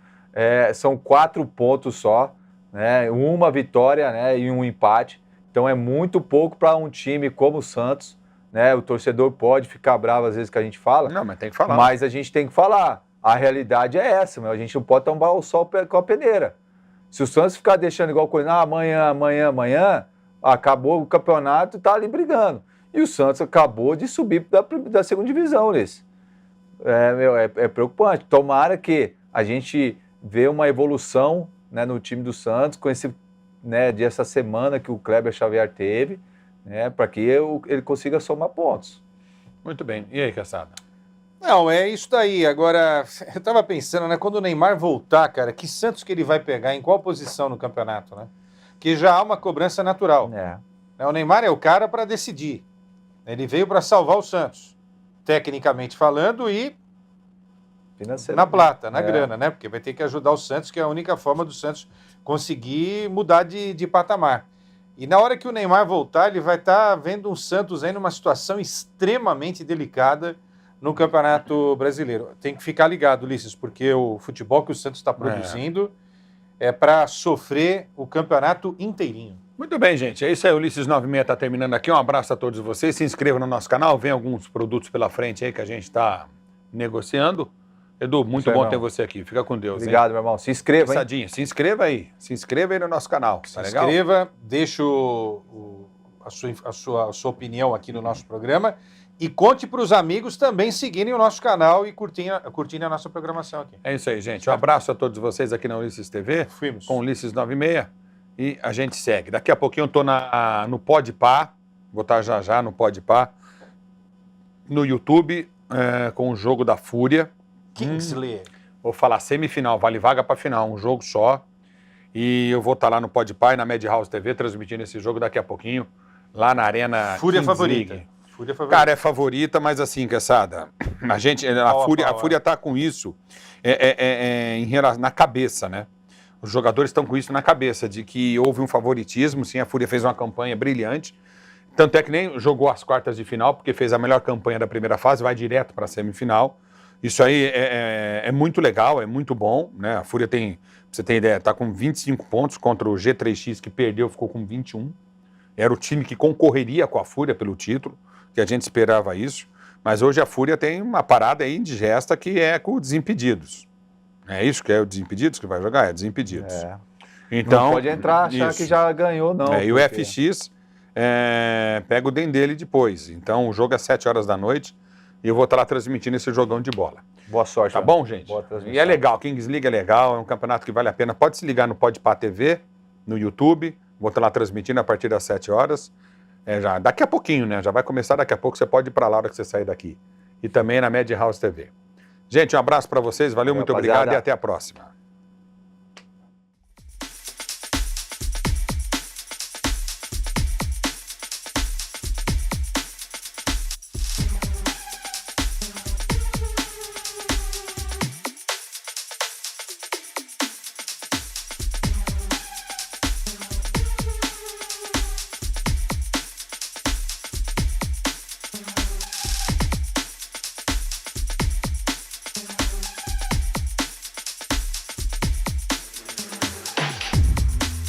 São 4 pontos só, né? Uma vitória, né? E um empate. Então é muito pouco para um time como o Santos, né? O torcedor pode ficar bravo às vezes que a gente fala. Não, mas tem que falar. Mas a gente tem que falar. A realidade é essa, meu. A gente não pode tomar o sol com a peneira. Se o Santos ficar deixando igual coisa, amanhã, acabou o campeonato e tá ali brigando. E o Santos acabou de subir da segunda divisão, Ulisses. É preocupante. Tomara que a gente vê uma evolução, né, no time do Santos com essa semana que o Kleber Xavier teve, né, para que ele consiga somar pontos. Muito bem. E aí, Caçada? Não, é isso daí. Agora, eu estava pensando, né, quando o Neymar voltar, cara, que Santos que ele vai pegar, em qual posição no campeonato, né? Que já há uma cobrança natural. O Neymar é o cara para decidir. Ele veio para salvar o Santos, tecnicamente falando, e na plata, na grana, né? Porque vai ter que ajudar o Santos, que é a única forma do Santos conseguir mudar de patamar. E na hora que o Neymar voltar, ele vai estar vendo um Santos aí numa situação extremamente delicada no Campeonato Brasileiro. Tem que ficar ligado, Ulisses, porque o futebol que o Santos está produzindo é para sofrer o campeonato inteirinho. Muito bem, gente. É isso aí. O Ulisses 96 está terminando aqui. Um abraço a todos vocês. Se inscrevam no nosso canal. Vem alguns produtos pela frente aí que a gente está negociando. Edu, muito bom ter você aqui. Fica com Deus. Obrigado, hein? meu irmão. Se inscreva, hein? Se inscreva aí. Se inscreva aí no nosso canal. Se inscreva, deixa a sua opinião aqui no nosso programa e conte para os amigos também seguirem o nosso canal e curtirem a nossa programação aqui. É isso aí, gente. Um abraço a todos vocês aqui na Ulisses TV. Fuimos. Com o Ulisses 96. E a gente segue. Daqui a pouquinho eu estou no Podpah. Vou estar já no Podpah. No YouTube, com o jogo da Fúria. Kingsley. Vou falar semifinal, vale vaga para final, um jogo só. E eu vou estar lá no Podpah e na Madhouse TV transmitindo esse jogo daqui a pouquinho, lá na Arena Fúria Kings favorita. League. Fúria favorita. Cara, é favorita, mas assim, Caçada, a Fúria tá com isso na cabeça, né? Os jogadores estão com isso na cabeça, de que houve um favoritismo, sim, a Fúria fez uma campanha brilhante, tanto é que nem jogou as quartas de final, porque fez a melhor campanha da primeira fase, vai direto para a semifinal. Isso aí é muito legal, é muito bom, né? A Fúria tem, pra você ter ideia, tá com 25 pontos contra o G3X, que perdeu, ficou com 21. Era o time que concorreria com a Fúria pelo título, que a gente esperava isso. Mas hoje a Fúria tem uma parada aí indigesta que é com o Desimpedidos. É isso que é o Desimpedidos que vai jogar? É Desimpedidos. Então, não pode entrar achar que já ganhou, não. E o FX pega o dele depois. Então o jogo é 7 horas da noite. E eu vou estar lá transmitindo esse jogão de bola. Boa sorte. Tá bom, gente? E é legal, Kings League é legal, é um campeonato que vale a pena. Pode se ligar no Podpah TV, no YouTube. Vou estar lá transmitindo a partir das 7 horas. Daqui a pouquinho, né? Já vai começar daqui a pouco, você pode ir para lá na hora que você sair daqui. E também na Madhouse TV. Gente, um abraço para vocês, valeu, muito obrigado e até a próxima.